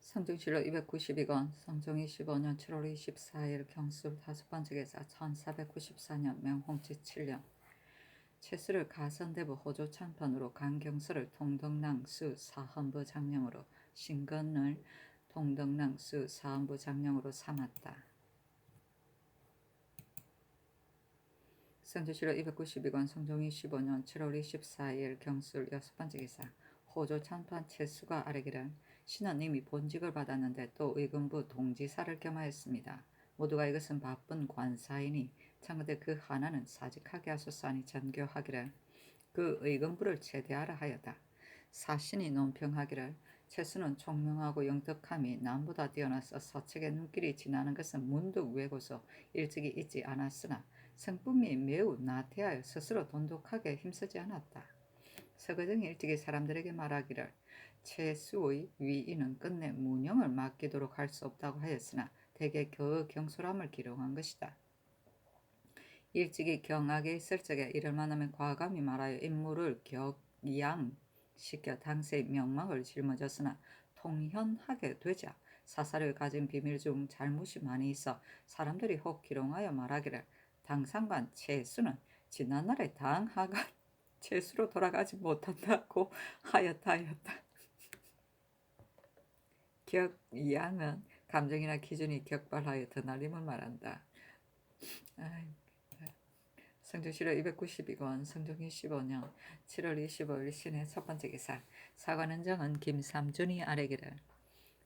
상중실로 292건 성종 25년 7월 24일 경술 5번째 계사 1494년 명홍치 7년 채수를 가선대부 호조창편으로 강경서를 동덕랑수 사헌부 장령으로 신건을 동덕랑수 사헌부 장령으로 삼았다. 성주실로 292건 성종 25년 7월 24일 경술 6번째 기사 호조창판 채수가 아뢰기를 신은 이미 본직을 받았는데 또 의금부 동지사를 겸하였습니다. 모두가 이것은 바쁜 관사이니 참그대 그 하나는 사직하게 하소서 하니 전교하기를 그 의금부를 제대하라 하였다. 사신이 논평하기를 채수는 총명하고 영특함이 남보다 뛰어나서 서책의 눈길이 지나는 것은 문득 외고서 일찍이 잊지 않았으나 성품이 매우 나태하여 스스로 돈독하게 힘쓰지 않았다. 서거정이 일찍이 사람들에게 말하기를 채수의 위인은 끝내 무능을 맡기도록 할 수 없다고 하였으나 대개 그 경솔함을 기록한 것이다. 일찍이 경악에 있을 적에 이를 만하면 과감히 말하여 인물을 격양시켜 당세의 명망을 짊어졌으나 통현하게 되자 사사를 가진 비밀 중 잘못이 많이 있어 사람들이 혹 기롱하여 말하기를 당상관 채수는 지난날의 당하관 채수로 돌아가지 못한다고 하였다. 격양은 감정이나 기준이 격발하여 드날림을 말한다. 성종실록 292권 성종 25년 7월 25일 신의 첫 번째 기사 사관원정은 김삼준이 아뢰기를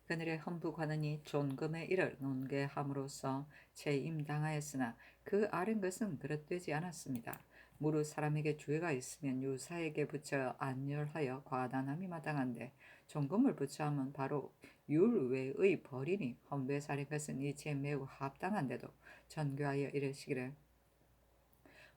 그늘의 헌부관원이 존금의 일을 논계함으로써 재임당하였으나 그 아른 것은 그릇되지 않았습니다. 무릇 사람에게 주의가 있으면 유사에게 붙여 안열하여 과단함이 마땅한데 존금을 붙여하면 바로 율외의 벌이니 헌부에 살인 것은 이치에 매우 합당한데도 전교하여 이르시기를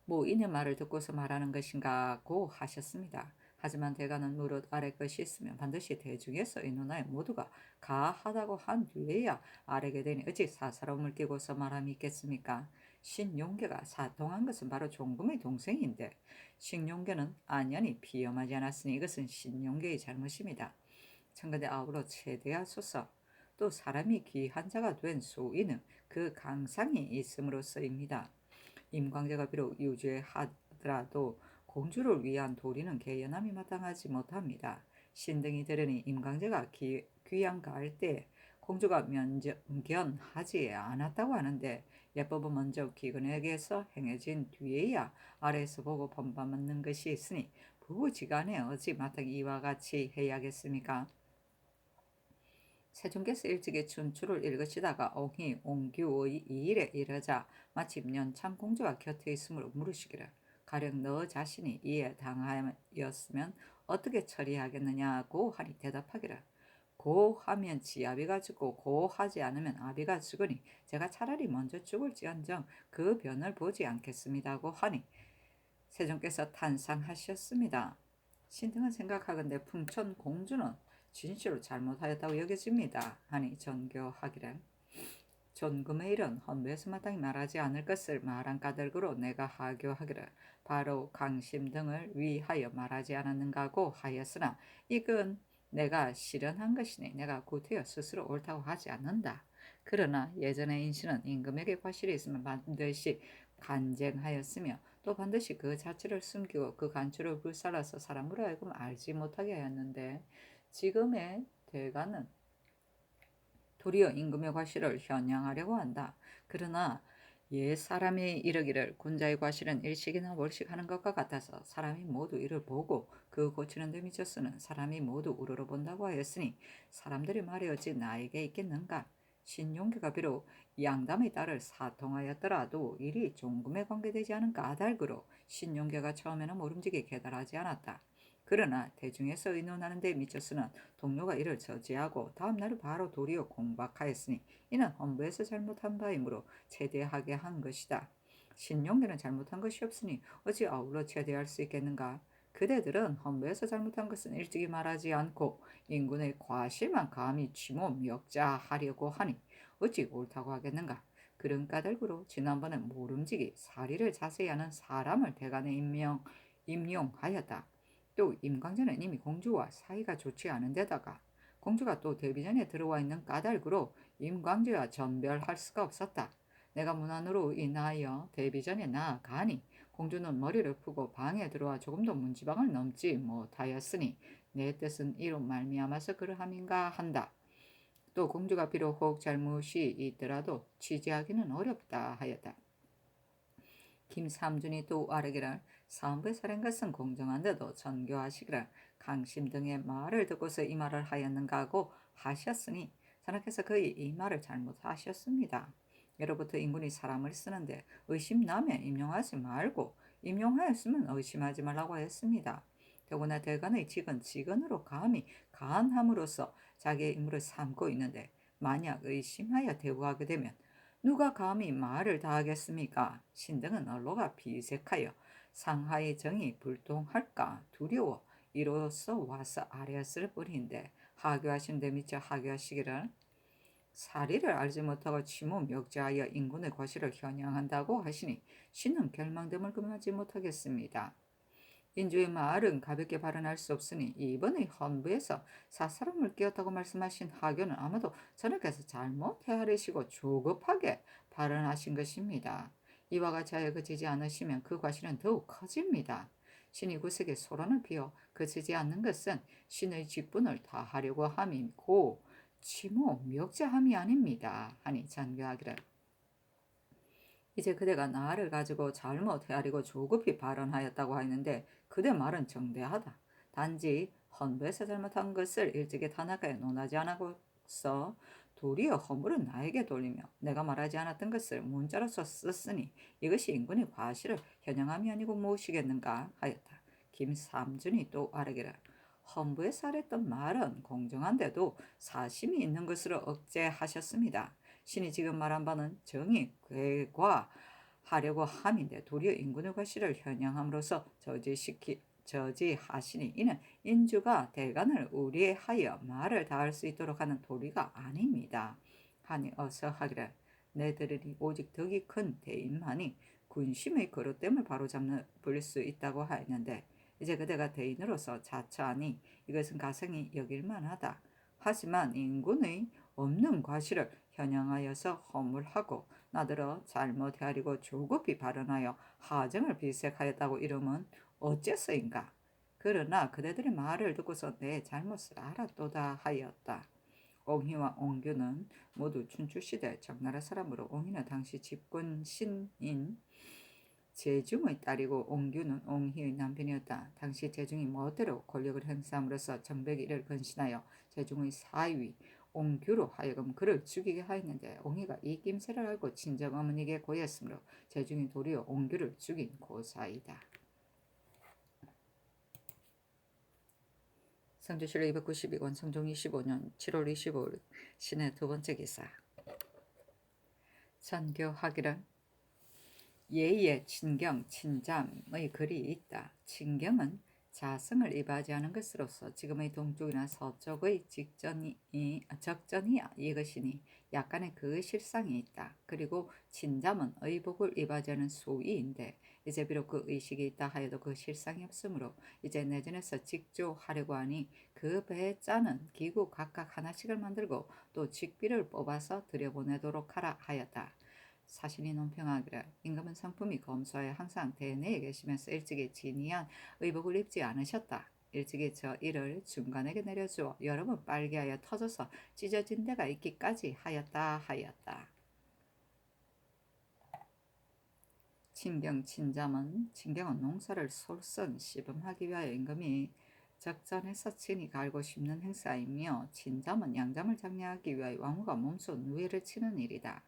이의 말을 듣고서 말하는 것인가고 하셨습니다. 하지만 대가는 무릇 아래 것이 있으면 반드시 대중에서 의논하여 모두가 가하다고 한 뒤에야 아래게 되니 어찌 사사로움을 끼고서 말함이 있겠습니까? 신용계가 사통한 것은 바로 종금의 동생인데 신용계는 안연히 비염하지 않았으니 이것은 신용계의 잘못입니다. 청근대 아우러 최대하소서. 또 사람이 귀한 자가 된 소인은 그 강상이 있음으로써입니다. 임광재가 비록 유죄하더라도 공주를 위한 도리는 개연함이 마땅하지 못합니다. 신등이 들으니 임광재가 귀양 가할 때 공주가 면견하지 않았다고 하는데 예법은 먼저 귀근에게서 행해진 뒤에야 아래에서 보고 본받는 것이 있으니 부부지간에 어찌 마땅히 이와 같이 해야겠습니까? 세종께서 일찍이 춘추를 읽으시다가 옹희 옹규의 이일에 이르자 마침 연참 공주가 곁에 있으므로 물으시기를 가령 너 자신이 이에 당하였으면 어떻게 처리하겠느냐고 하니 대답하기를 고하면 지아비가 죽고 고하지 않으면 아비가 죽으니 제가 차라리 먼저 죽을지언정 그 변을 보지 않겠습니다고 하니 세종께서 탄상하셨습니다. 신등은 생각하건대 풍천 공주는 진실로 잘못하였다고 여겨집니다. 하니 전교하기를 존금의 일은 헌부에서 마땅히 말하지 않을 것을 말한 까닭으로 내가 하교하기를 바로 강심 등을 위하여 말하지 않았는가고 하였으나 이건 내가 실현한 것이니 내가 구태여 스스로 옳다고 하지 않는다. 그러나 예전의 인신은 임금에게 과실이 있으면 반드시 간쟁하였으며 또 반드시 그 자체를 숨기고 그 간추를 불살라서 사람으로 하여금 알지 못하게 하였는데 지금의 대가는 도리어 임금의 과실을 현양하려고 한다. 그러나 옛 사람이 이르기를 군자의 과실은 일식이나 월식하는 것과 같아서 사람이 모두 이를 보고 그 고치는 데 미쳐서는 사람이 모두 우러러본다고 하였으니 사람들이 말이 어찌 나에게 있겠는가? 신용계가 비록 양담의 딸을 사통하였더라도 일이 종금에 관계되지 않은 까닭으로 신용계가 처음에는 모름지기 계달하지 않았다. 그러나 대중에서 의논하는 데 미쳐서는 동료가 이를 저지하고 다음날 바로 도리어 공박하였으니 이는 헌부에서 잘못한 바이므로 체대하게 한 것이다. 신용계는 잘못한 것이 없으니 어찌 아울러 체대할 수 있겠는가? 그대들은 헌부에서 잘못한 것은 일찍이 말하지 않고 인군의 과실만 감히 취모 멱자하려고 하니 어찌 옳다고 하겠는가? 그런 까닭으로 지난번에 모름지기 사리를 자세히 하는 사람을 대간에 임용하였다. 또 임광재는 이미 공주와 사이가 좋지 않은 데다가 공주가 또 데뷔전에 들어와 있는 까닭으로 임광재와 전별할 수가 없었다. 내가 문 안으로 인하여 데뷔전에 나아가니 공주는 머리를 푸고 방에 들어와 조금도 문지방을 넘지 못하였으니 내 뜻은 이로 말미암아서 그러함인가 한다. 또 공주가 비록 혹 잘못이 있더라도 취재하기는 어렵다 하였다. 김삼준이 또 아르기를 사헌부에 살인 것은 공정한데도 전교하시기를 강심 등의 말을 듣고서 이 말을 하였는가 하고 하셨으니 선하께서 거의 이 말을 잘못하셨습니다. 예로부터 인군이 사람을 쓰는데 의심나면 임용하지 말고 임용하였으면 의심하지 말라고 했습니다. 더구나 대간의 직은 직언으로 감히 간함으로써 자기의 임무를 삼고 있는데 만약 의심하여 대우하게 되면 누가 감히 말을 다하겠습니까? 신등은 언로가 비색하여 상하의 정이 불통할까 두려워 이로써 와서 아뢰었을 뿐인데 하교하신 데 미쳐 하교하시기를 사리를 알지 못하고 치모 멱자하여 인군의 과실을 겨냥한다고 하시니 신은 결망됨을 금하지 못하겠습니다. 인주의 말은 가볍게 발언할 수 없으니 이번의 헌부에서 사사람을 끼웠다고 말씀하신 하교는 아마도 전하께서 잘못 헤아리시고 조급하게 발언하신 것입니다. 이와 같이 하여 그치지 않으시면 그 과실은 더욱 커집니다. 신이 구색에 소란을 피워 그치지 않는 것은 신의 직분을 다하려고 함이고 치모 멱자함이 아닙니다. 하니 잔교하기를 이제 그대가 나를 가지고 잘못 헤아리고 조급히 발언하였다고 하였는데 그대 말은 정대하다. 단지 헌부에서 잘못한 것을 일찍이 단하게 논하지 않고서 도리어 허물은 나에게 돌리며 내가 말하지 않았던 것을 문자로서 썼으니 이것이 인군의 과실을 현행함이 아니고 무엇이겠는가 하였다. 김삼준이 또 아르기를 헌부에서 하랬던 말은 공정한데도 사심이 있는 것으로 억제하셨습니다. 신이 지금 말한 바는 정의 궤과하려고 함인데 도리어 인군의 과실을 현양함으로써 저지하시니 이는 인주가 대간을 우리하여 말을 다할 수 있도록 하는 도리가 아닙니다. 하니 어서 하기를 내들으니 오직 덕이 큰 대인만이 군심의 거릇됨을 바로잡을 수 있다고 하였는데 이제 그대가 대인으로서 자처하니 이것은 가성이 여길만하다. 하지만 인군의 없는 과실을 현양하여서 허물하고 나더러 잘못 헤아리고 조급히 발언하여 하정을 비색하였다고 이름은 어째서인가. 그러나 그대들의 말을 듣고서 내 잘못을 알았도다 하였다. 옹희와 옹규는 모두 춘추시대 정나라 사람으로 옹희는 당시 집권 신인 제중의 딸이고 옹규는 옹희의 남편이었다. 당시 제중이 멋대로 권력을 행사함으로써 정백이 이를 건신하여 제중의 사위 옹규로 하여금 그를 죽이게 하였는데 옹희가 이 낌새를 알고 친정 어머니에게 고했으므로 제중이 도리어 옹규를 죽인 고사이다. 성주시로 292권 성종 25년 7월 25일 신의 두 번째 기사. 전교하기를 예의 친경 친잠의 글이 있다. 친경은 자성을 이바지하는 것으로서 지금의 동쪽이나 서쪽의 적전이 이것이니 약간의 그 실상이 있다. 그리고 친잠은 의복을 이바지하는 소위인데 이제 비록 그 의식이 있다 하여도 그 실상이 없으므로 이제 내전에서 직조하려고 하니 그 배에 짜는 기구 각각 하나씩을 만들고 또 직비를 뽑아서 들여보내도록 하라 하였다. 사신이 논평하기를 임금은 상품이 검소하여 항상 대내에 계시면서 일찍이 진이한 의복을 입지 않으셨다. 일찍이 저 일을 중간에게 내려주어 여러 번 빨게 하여 터져서 찢어진 데가 있기까지 하였다. 친경은 농사를 솔선 시범하기 위하여 임금이 적전에서 친히 갈고 싶는 행사이며 친잠은 양잠을 장려하기 위하여 왕후가 몸소 누에를 치는 일이다.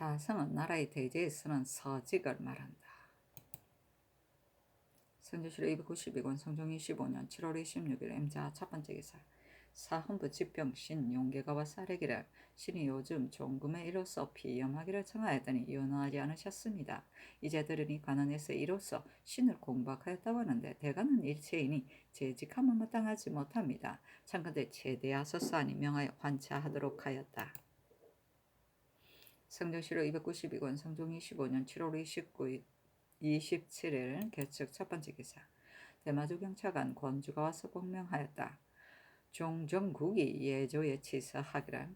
자성은 나라의 대제에 쓰는 서직을 말한다. 성주시로 292권 성종 25년 7월 26일 M자 첫 번째 기사. 사헌부 집병신 용계가와 사례기를 신이 요즘 종금에 이로써 비염하기를 청하였더니 연호하지 않으셨습니다. 이제 들으니 관원에서 이로써 신을 공박하였다고 하는데 대가는 일체이니 재직함을 마땅하지 못합니다. 참건대 최대하소서 하니 명하여 환차하도록 하였다. 성종시로 292권 성종 25년 7월 27일 개측 첫 번째 기사. 대마주 경찰관 권주가 와서 공명하였다. 종정국이 예조에 치서하기를.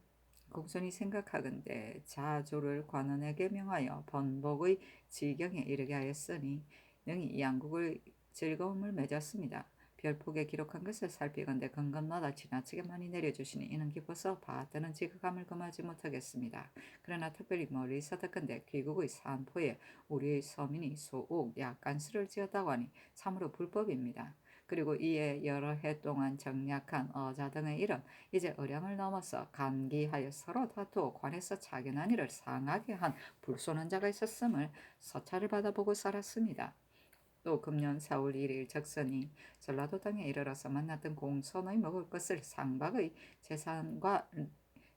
공손히 생각하건대 자조를 관원에게 명하여 번복의 지경에 이르게 하였으니 능히 양국의 즐거움을 맺었습니다. 별폭에 기록한 것을 살피건대 건건마다 지나치게 많이 내려주시니 이는 기뻐서 받드는 지극함을 금하지 못하겠습니다. 그러나 특별히 멀리서 듣건대 귀국의 산포에 우리의 서민이 소옥 약간수를 지었다고 하니 참으로 불법입니다. 그리고 이에 여러 해 동안 정략한 어자 등의 일은 이제 어량을 넘어서 간기하여 서로 다투어 관에서 자견한 일을 상하게 한 불손한 자가 있었음을 서찰을 받아보고 살았습니다. 또 금년 4월 1일 적선이 전라도 땅에 이르러서 만났던 공손의 먹을 것을 상박의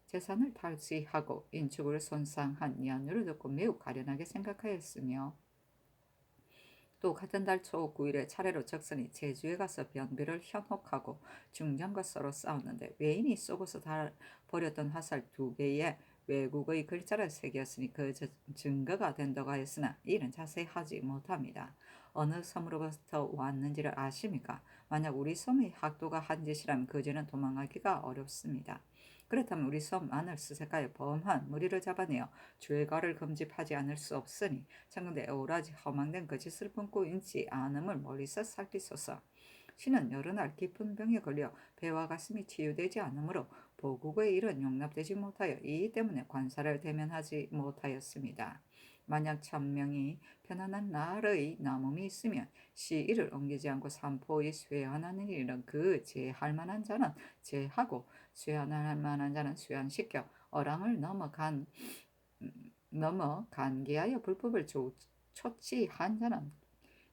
재산을 탈취하고 인축을 손상한 연유를 듣고 매우 가련하게 생각하였으며 또 같은 달 초 9일에 차례로 적선이 제주에 가서 변비를 현혹하고 중전과 서로 싸웠는데 외인이 쏘고서 버렸던 화살 2개에 외국의 글자를 새겼으니 그 증거가 된다고 하였으나 이는 자세히 하지 못합니다. 어느 섬으로부터 왔는지를 아십니까? 만약 우리 섬의 학도가 한 짓이라면 그 죄는 도망하기가 어렵습니다. 그렇다면 우리 섬 안을 수색하여 범한 무리를 잡아내어 죄가를 금집하지 않을 수 없으니 청근대 오라지 허망된 거짓을 품고 있지 않음을 멀리서 살피소서. 신은 여러 날 깊은 병에 걸려 배와 가슴이 치유되지 않으므로 보국의 일은 용납되지 못하여 이 때문에 관사를 대면하지 못하였습니다. 만약 천명이 편안한 날의 남음이 있으면 시일을 옮기지 않고 산포의 쇠환하는 일은 그 제할 만한 자는 제하고 쇠환할 만한 자는 쇠환시켜 어랑을 넘어 간계하여 불법을 초치한 자는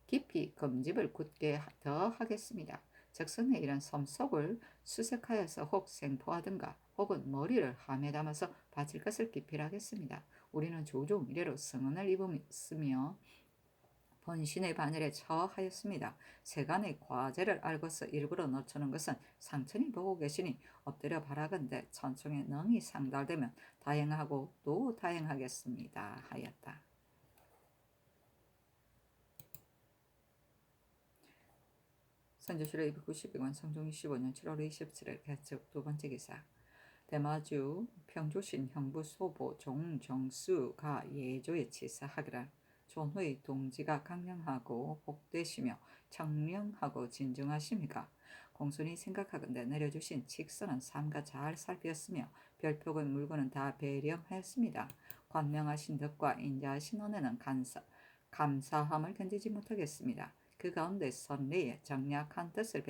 깊이 금집을 굳게 더 하겠습니다. 적선의 이런 섬속을 수색하여서 혹 생포하든가 혹은 머리를 함에 담아서 바칠 것을 기필하겠습니다. 우리는 조종 이래로 성은을 입었으며 본신의 반열에 처하였습니다. 세간의 과제를 알고서 일부러 늦추는 것은 상천이 보고 계시니 엎드려 바라건대 천총에 능히 상달되면 다행하고 또 다행하겠습니다. 하였다. 선조실록 292권 성종 25년 7월 27일 개측 두 번째 기사. 대마주 평조신 형부 소보 종정수가 예조에 치사하기를. 존후의 동지가 강령하고 복되시며 청명하고 진정하십니까? 공손히 생각하건대 내려주신 직선은 삼가 잘 살피었으며 별표의 물건은 다 배령하였습니다. 관명하신 덕과 인자하신 은혜는 감사함을 견디지 못하겠습니다. 그 가운데 선례에 정략한 뜻을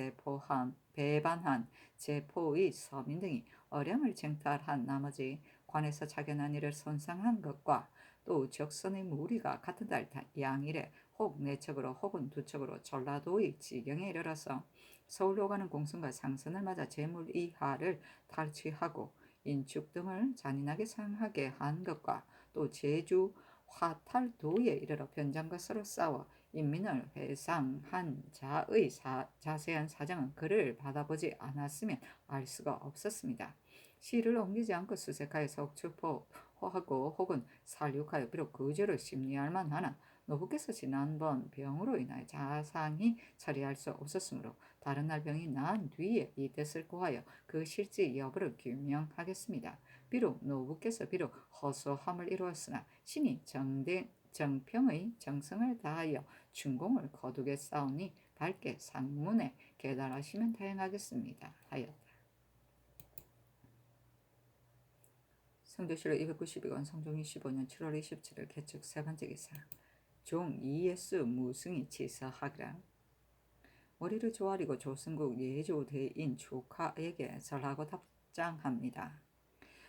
배반한 제포의 서민 등이 어량을 쟁탈한 나머지 관에서 자견한 일을 손상한 것과 또 적선의 무리가 같은 달 양일에 혹 내척으로 혹은 두척으로 전라도의 지경에 이르러서 서울로 가는 공선과 상선을 맞아 재물 이하를 탈취하고 인축 등을 잔인하게 상하게 한 것과 또 제주 화탈도에 이르러 변장과 서로 싸워 인민을 회상한 자의 자세한 사정은 그를 받아보지 않았으면 알 수가 없었습니다. 시를 옮기지 않고 수색하여 석추포하고 혹은 살육하여 비록 그 죄를 심리할 만하나 노부께서 지난번 병으로 인하여 자상히 처리할 수 없었으므로 다른 날 병이 나은 뒤에 이 뜻을 고하여 그 실제 여부를 규명하겠습니다. 비록 노부께서 허소함을 이루었으나 신이 정평의 정성을 다하여 춘공을 거두겠사오니 밝게 상문에 계달하시면 다행하겠습니다. 하였다. 성조실록 292권 성종 25년 7월 27일 개측 세 번째 기사. 종 ES 무승이 치서하기라. 머리를 조아리고 조승국 예조대인 조카에게 절하고 답장합니다.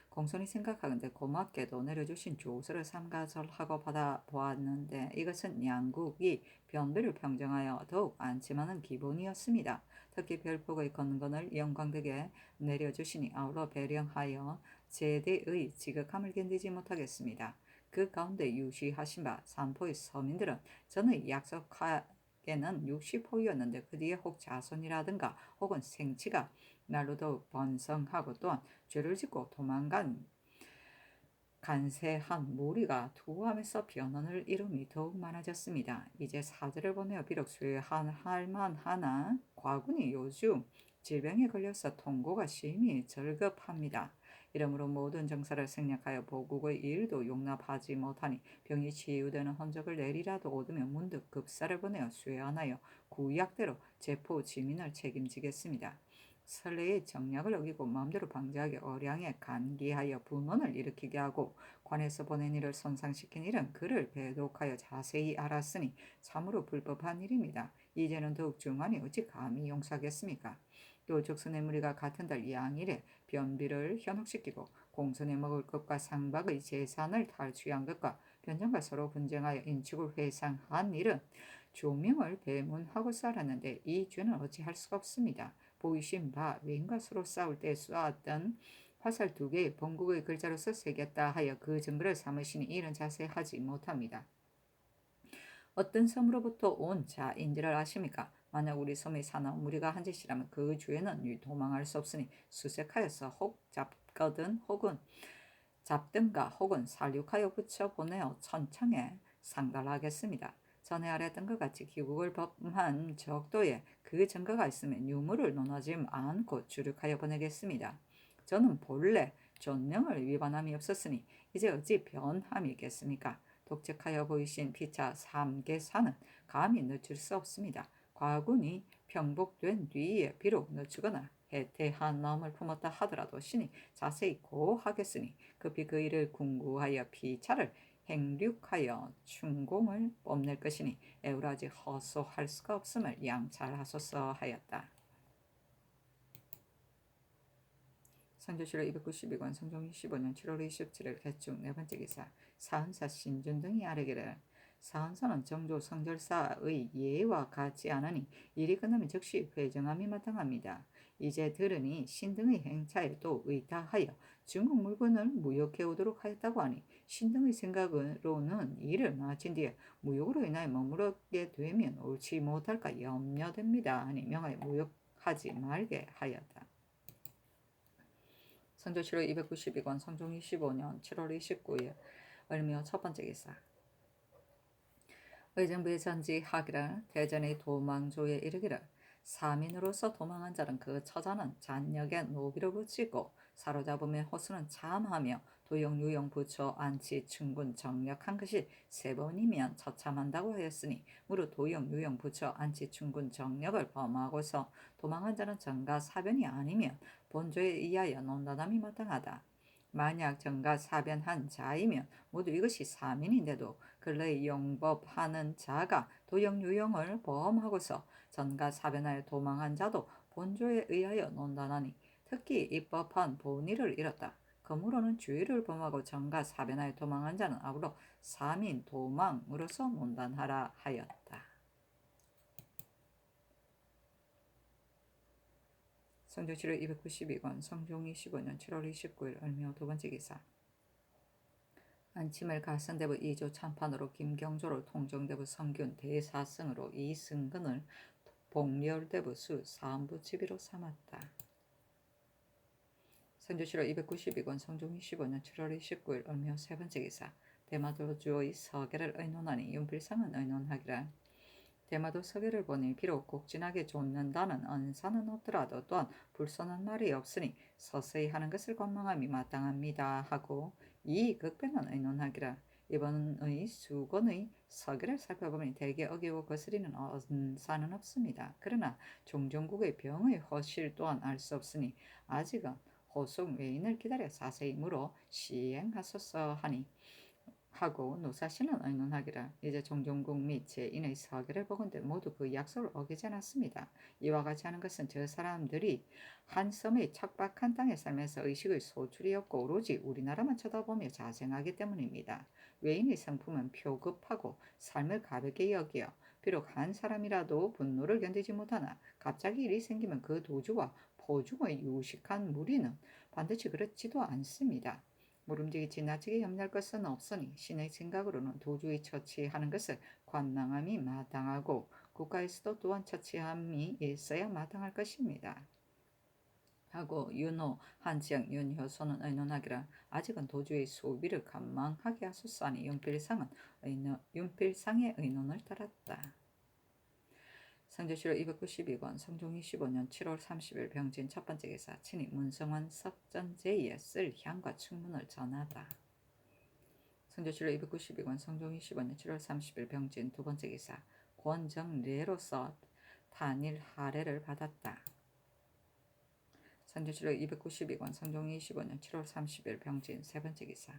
공손히 생각하건대 고맙게도 내려주신 조서를 삼가절하고 받아보았는데 이것은 양국이 변비를 평정하여 더욱 안심하는 기본이었습니다. 특히 별폭의 건건을 영광되게 내려주시니 아울러 배령하여 제대의 지극함을 견디지 못하겠습니다. 그 가운데 유시하신 바 산포의 서민들은 전의 약속하에는 60호였는데 그 뒤에 혹 자손이라든가 혹은 생치가 날로 더욱 번성하고 또한 죄를 짓고 도망간 간세한 무리가 투함에서 변원을 이rum이 더욱 많아졌습니다. 이제 사제를 보내어 비록 수행할 만하나 과군이 요즘 질병에 걸려서 통고가 심히 절급합니다. 이러므로 모든 정사를 생략하여 보국의 일도 용납하지 못하니 병이 치유되는 흔적을 내리라도 얻으면 문득 급사를 보내어 수행하여 구약대로 제포 지민을 책임지겠습니다. 설레의 정략을 어기고 마음대로 방지하게 어량에 간기하여 분원을 일으키게 하고 관에서 보낸 일을 손상시킨 일은 그를 배독하여 자세히 알았으니 참으로 불법한 일입니다. 이제는 더욱 중하니 어찌 감히 용서하겠습니까? 또 적선의 무리가 같은 달 양일에 변비를 현혹시키고 공선에 먹을 것과 상박의 재산을 탈취한 것과 변장과 서로 분쟁하여 인축을 회상한 일은 조명을 배문하고 살았는데 이 죄는 어찌할 수가 없습니다. 보이신 바 외인과 서로 싸울 때 쏘았던 화살 2개의 본국의 글자로서 새겼다 하여 그 증거를 삼으시니 이는 자세하지 못합니다. 어떤 섬으로부터 온 자인지를 아십니까? 만약 우리 섬에 사나운 무리가 한 짓이라면 그 주에는 도망할 수 없으니 수색하여서 혹 잡든가 혹은 살육하여 붙여 보내어 천청에 상달하겠습니다. 전에 아랬던 것 같이 귀국을 범한 적도에 그 증거가 있으면 유무를 논하지 않고 주륙하여 보내겠습니다. 저는 본래 존명을 위반함이 없었으니 이제 어찌 변함이 있겠습니까? 독책하여 보이신 피차 삼계사는 감히 늦출 수 없습니다. 과군이 평복된 뒤에 비록 늦추거나 해태한 마음을 품었다 하더라도 신이 자세히 고하겠으니 급히 그 일을 궁구하여 피차를 행륙하여 충공을 뽐낼 것이니 에우라지 허소할 수가 없음을 양찰하소서 하였다. 선조실록 292권 성종 25년 7월 27일 개축 네 번째 기사 사헌사 신준 등이 아뢰기를 사헌사는 정조 성절사의 예와 같지 않으니 일이 끝나면 즉시 회정함이 마땅합니다. 이제 들으니 신등의 행차에 또 의타하여 중국 물건을 무역해 오도록 하였다고 하니 신등의 생각으로는 일을 마친 뒤에 무역으로 인하여 머무르게 되면 옳지 못할까 염려됩니다. 하니 명하여 무역하지 말게 하였다. 선조실록 292권 성종 25년 7월 29일 을묘 첫 번째 기사 의정부에 전지하기를 대전의 도망조에 이르기를 사민으로서 도망한 자는 그 처자는 잔역에 노비로 붙이고 사로잡음의 호수는 참하며 도용 유용 부처 안치 충군 정력한 것이 3번이면 처참한다고 하였으니 무릇 도용 유용 부처 안치 충군 정력을 범하고서 도망한 자는 정가 사변이 아니면 본조에 의하여 논단함이 마땅하다. 만약 정가 사변한 자이면 모두 이것이 사민인데도 근래 용법하는 자가 도용 유용을 범하고서 전가 사변하여 도망한 자도 본조에 의하여 논단하니 특히 입법한 본의를 잃었다. 그러므로는 주의를 범하고 전가 사변하여 도망한 자는 아울러 사민 도망으로서 논단하라 하였다. 성조실록 292권 성종 25년 7월 29일 을묘 두 번째 기사 안치멜 가선대부 2조 참판으로 김경조를 통정대부 성균 대사승으로 이승근을 복렬대부 수 사안부치비로 삼았다. 선조실록 292권 성종 25년 7월 29일 을묘 세 번째 기사 대마도주의 서계를 의논하니 윤필상은 의논하기를 대마도 서계를 보니 비록 곡진하게 좇는다는 언사는 없더라도 또한 불손한 말이 없으니 서서히 하는 것을 권망함이 마땅합니다 하고 이 극변은 의논하기를 이번의 수건의 서계를 살펴보니 대개 어기고 거스리는 언사는 없습니다. 그러나 종종국의 병의 허실 또한 알 수 없으니 아직은 호속 외인을 기다려 자세히 물어 시행하소서 하고 노사신은 의논하기를 이제 종종국 및 제인의 서계를 보건대 모두 그 약속을 어기지 않았습니다. 이와 같이 하는 것은 저 사람들이 한 섬의 척박한 땅에 살면서 의식의 소출이 없고 오로지 우리나라만 쳐다보며 자생하기 때문입니다. 외인의 성품은 표급하고 삶을 가볍게 여기어 비록 한 사람이라도 분노를 견디지 못하나 갑자기 일이 생기면 그 도주와 포중의 유식한 무리는 반드시 그렇지도 않습니다. 모름지기 지나치게 염려할 것은 없으니 신의 생각으로는 도주의 처치하는 것을 관망함이 마땅하고 국가에서도 또한 처치함이 있어야 마땅할 것입니다. 하고 윤호, 한지영, 윤효소는 의논하기를 아직은 도주의 소비를 감망하게 하소서하니 윤필상의 의논을 따랐다. 성조실록 292권 성종 25년 7월 30일 병진 첫 번째 기사 친히 문성원 석전제에 쓸 향과 충문을 전하다. 성조실록 292권 성종 25년 7월 30일 병진 두 번째 기사 권정례로서 단일 하례를 받았다. 성조실록 292권 성종 25년 7월 30일 병진 세 번째 기사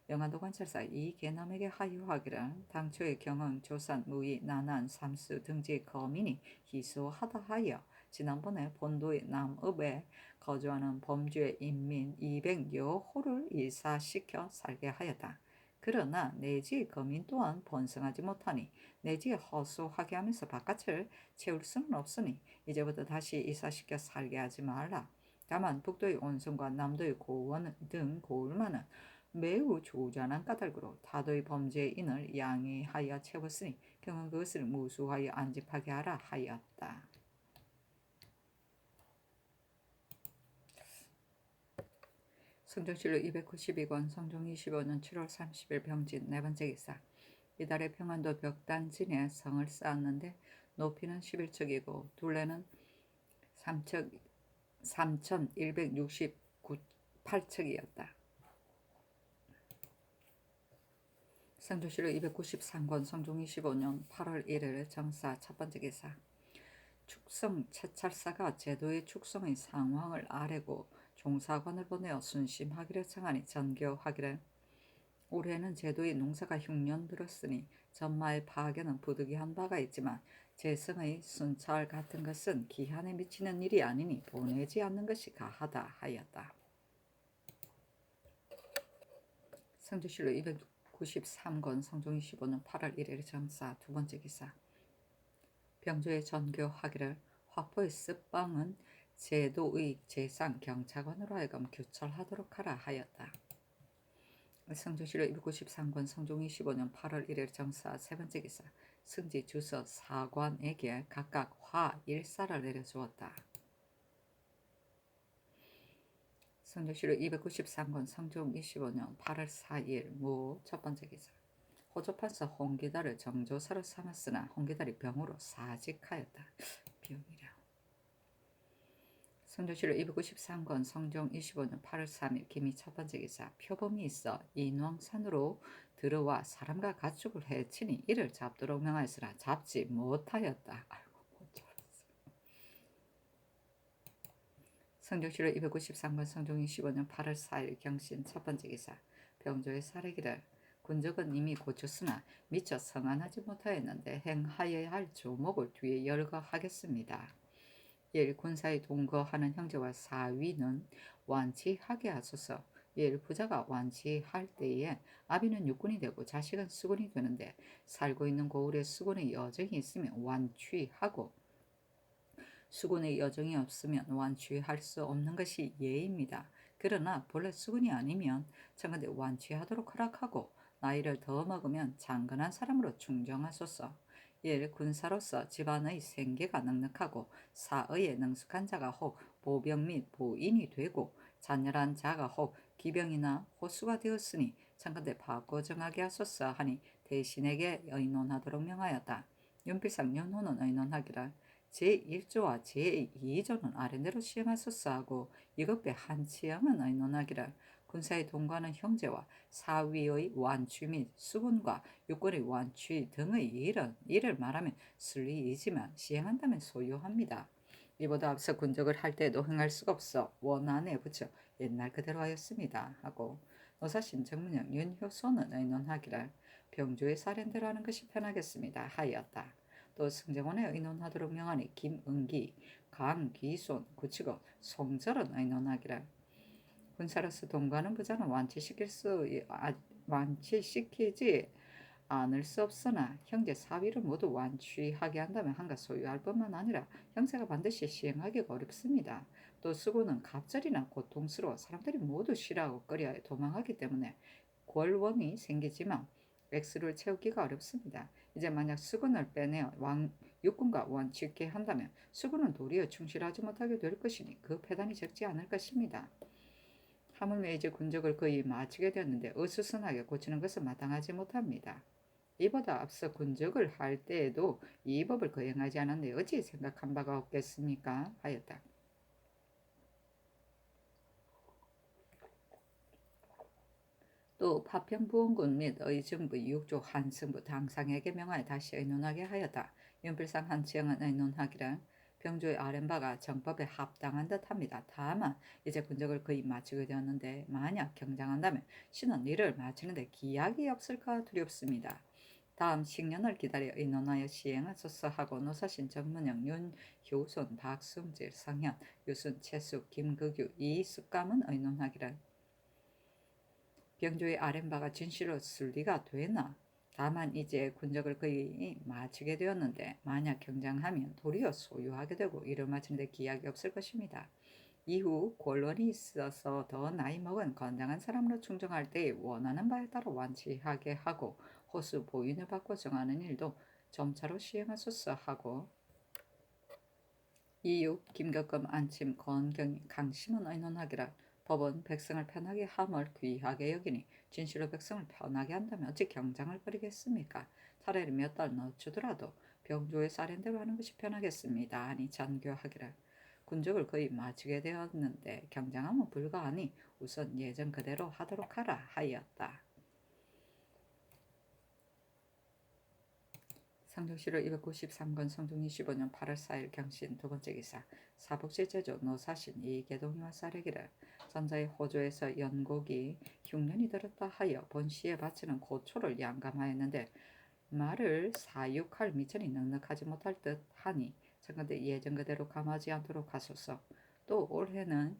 영안도 관찰사 이계남에게 하유하기를 당초의 경흥, 조산, 무의, 난안, 삼수 등지의 거민이 희소하다 하여 지난번에 본도의 남읍에 거주하는 범주의 인민 200여 호를 이사시켜 살게 하였다. 그러나 내지의 거민 또한 번성하지 못하니 내지에 허소하게 하면서 바깥을 채울 수는 없으니 이제부터 다시 이사시켜 살게 하지 말라. 다만 북도의 온성과 남도의 고원 등 고을만은 매우 조잔한 까닭으로 타도의 범죄의 인을 양해하여 채웠으니 경은 그것을 무수하여 안집하게 하라 하였다. 성종실록 292권 성종 25년 7월 30일 병진 네 번째 기사 이달에 평안도 벽단진에 성을 쌓았는데 높이는 11척이고 둘레는 3,168척이었다. 성조실록 293권 성종 25년 8월 1일 정사 첫 번째 기사 축성 채찰사가 제도의 축성의 상황을 아뢰고 종사관을 보내어 순심하기를 청하니 전교하기를 올해는 제도의 농사가 흉년 들었으니 전마의 파견은 부득이한 바가 있지만 재성의 순찰 같은 것은 기한에 미치는 일이 아니니 보내지 않는 것이 가하다 하였다. 성조실록 293권 성종 25년 8월 1일 정사 두 번째 기사 병조의 전교하기를 화포의 습방은 제도의 재상 경차관으로 하여금 규철하도록 하라 하였다. 성조실록 293권 성종 25년 8월 1일 정사 세 번째 기사 승지 주서 사관에게 각각 화 1사를 내려주었다. 성조실록 293권 성종 25년 8월 4일 무 첫 번째 기사 호조판서 홍기달을 정조사로 삼았으나 홍기달이 병으로 사직하였다. 병이라. 성조실록 293권 성종 25년 8월 3일 김이 첫 번째 기사 표범이 있어 인왕산으로 들어와 사람과 가축을 해치니 이를 잡도록 명하였으나 잡지 못하였다. 성조실록 293권 성종 25년 8월 4일 경신 첫 번째 기사 병조의 사례기를 군적은 이미 고쳤으나 미처 성안하지 못하였는데 행하여야 할 조목을 뒤에 열거하겠습니다. 1. 군사에 동거하는 형제와 사위는 완치하게 하소서. 1. 부자가 완치할 때에 아비는 육군이 되고 자식은 수군이 되는데 살고 있는 고을에 수군의 여정이 있으면 완취하고 수군의 여정이 없으면 완취할 수 없는 것이 예입니다. 그러나 본래 수군이 아니면 청컨대 완취하도록 허락하고 나이를 더 먹으면 장건한 사람으로 충정하소서. 1. 군사로서 집안의 생계가 넉넉하고 사의에 능숙한 자가 혹 보병 및 보인이 되고 잔열한 자가 혹 기병이나 호수가 되었으니 청컨대 바꿔 정하게 하소서 하니 대신에게 의논하도록 명하였다. 윤필상 윤호는 의논하기를 제1조와 제2조는 아래대로 시행하소서 하고 이것배 한치영은 의논하기를 군사에 동거하는 형제와 사위의 완취 및 수군과 육군의 완취 등의 일은 이를 말하면 순리이지만 시행한다면 소요합니다. 이보다 앞서 군적을 할 때도 행할 수가 없어 원안에 붙여 옛날 그대로 하였습니다 하고 노사신 정문영 윤효소는 의논하기를 병조의 사련대로 하는 것이 편하겠습니다 하였다. 또 승정원에 의논하도록 명하니 김은기, 강귀손, 구치고 송절은 의논하기를 군사로서 동거하는 부자는 완치시키지 않을 수 없으나 형제 사위를 모두 완취하게 한다면 한가 소유할 뿐만 아니라 형제가 반드시 시행하기가 어렵습니다. 또 수군은 갑절이나 고통스러워 사람들이 모두 싫어하고 꺼려하여 도망하기 때문에 권원이 생기지만 액수를 채우기가 어렵습니다. 이제 만약 수군을 빼내어 육군과 원칙해 한다면 수군은 도리어 충실하지 못하게 될 것이니 그 패단이 적지 않을 것입니다. 하물며 이제 군적을 거의 마치게 되었는데 어수선하게 고치는 것은 마땅하지 못합니다. 이보다 앞서 군적을 할 때에도 이 법을 거행하지 않았는데 어찌 생각한 바가 없겠습니까? 하였다. 또 파평부원군 및 의정부 육조 한승부 당상에게 명하여 다시 의논하게 하였다. 윤필상 한치영은 의논하기를 병조의 아랜바가 정법에 합당한 듯합니다. 다만 이제 군적을 거의 마치게 되었는데 만약 경장한다면 신은 이를 마치는데 기약이 없을까 두렵습니다. 다음 식년을 기다려 의논하여 시행하소서 하고 노사신 정문영 윤효손 박승질 성현 유순 최숙 김극유 이숙감은 의논하기를 병조의 아랫바가 진실로 쓸 리가 되나? 다만 이제 군적을 거의 마치게 되었는데 만약 경장하면 도리어 소유하게 되고 일을 마치는데 기약이 없을 것입니다. 이후 권론이 있어서 더 나이 먹은 건장한 사람으로 충정할 때에 원하는 바에 따라 완치하게 하고 호수 보인을 받고 정하는 일도 점차로 시행하소서 하고 이유 김격금 안침 권경이 강심은 의논하기를 법은 백성을 편하게 함을 귀하게 여기니 진실로 백성을 편하게 한다면 어찌 경장을 벌이겠습니까? 차라리 몇 달 늦추더라도 병조의 사례대로 하는 것이 편하겠습니다. 하니 잔교하기를 군적을 거의 마치게 되었는데 경장하면 불가하니 우선 예전 그대로 하도록 하라 하였다. 상종시를 293건 성종 25년 8월 4일 경신 두 번째 기사 사복시 제조 노사신 이계동이와 사례기를 전자의 호조에서 연곡이 흉년이 들었다 하여 본시에 바치는 고초를 양감하였는데 말을 사육할 미천이 넉넉하지 못할 듯 하니 청컨대 예전 그대로 감하지 않도록 하소서. 또 올해는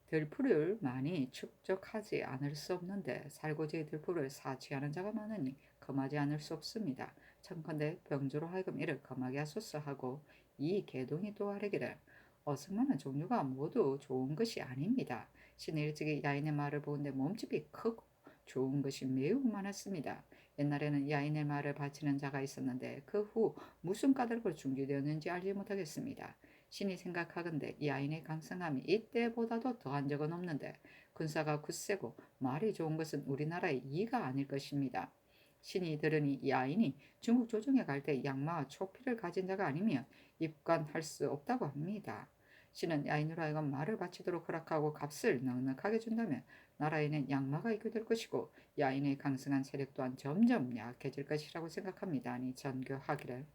들풀을 많이 축적하지 않을 수 없는데 살고지의 들풀을 사취하는 자가 많으니 금하지 않을 수 없습니다. 청컨대 병조로 하여금 이를 금하게 하소서 하고 이 계동이 또 아뢰기를 어승만은 종류가 모두 좋은 것이 아닙니다. 신의 일찍이 야인의 말을 보는데 몸집이 크고 좋은 것이 매우 많았습니다. 옛날에는 야인의 말을 바치는 자가 있었는데 그 후 무슨 까닭으로 중지되었는지 알지 못하겠습니다. 신이 생각하건대 이 아인의 강성함이 이때보다도 더한 적은 없는데 군사가 굳세고 말이 좋은 것은 우리나라의 이가 아닐 것입니다. 신이 들으니 이 아인이 중국 조정에 갈 때 양마와 초피를 가진 자가 아니면 입관할 수 없다고 합니다. 신은 야인으로 하여금 말을 바치도록 허락하고 값을 넉넉하게 준다면 나라에는 양마가 있게 될 것이고 야인의 강성한 세력 또한 점점 약해질 것이라고 생각합니다. 아니 전교하기를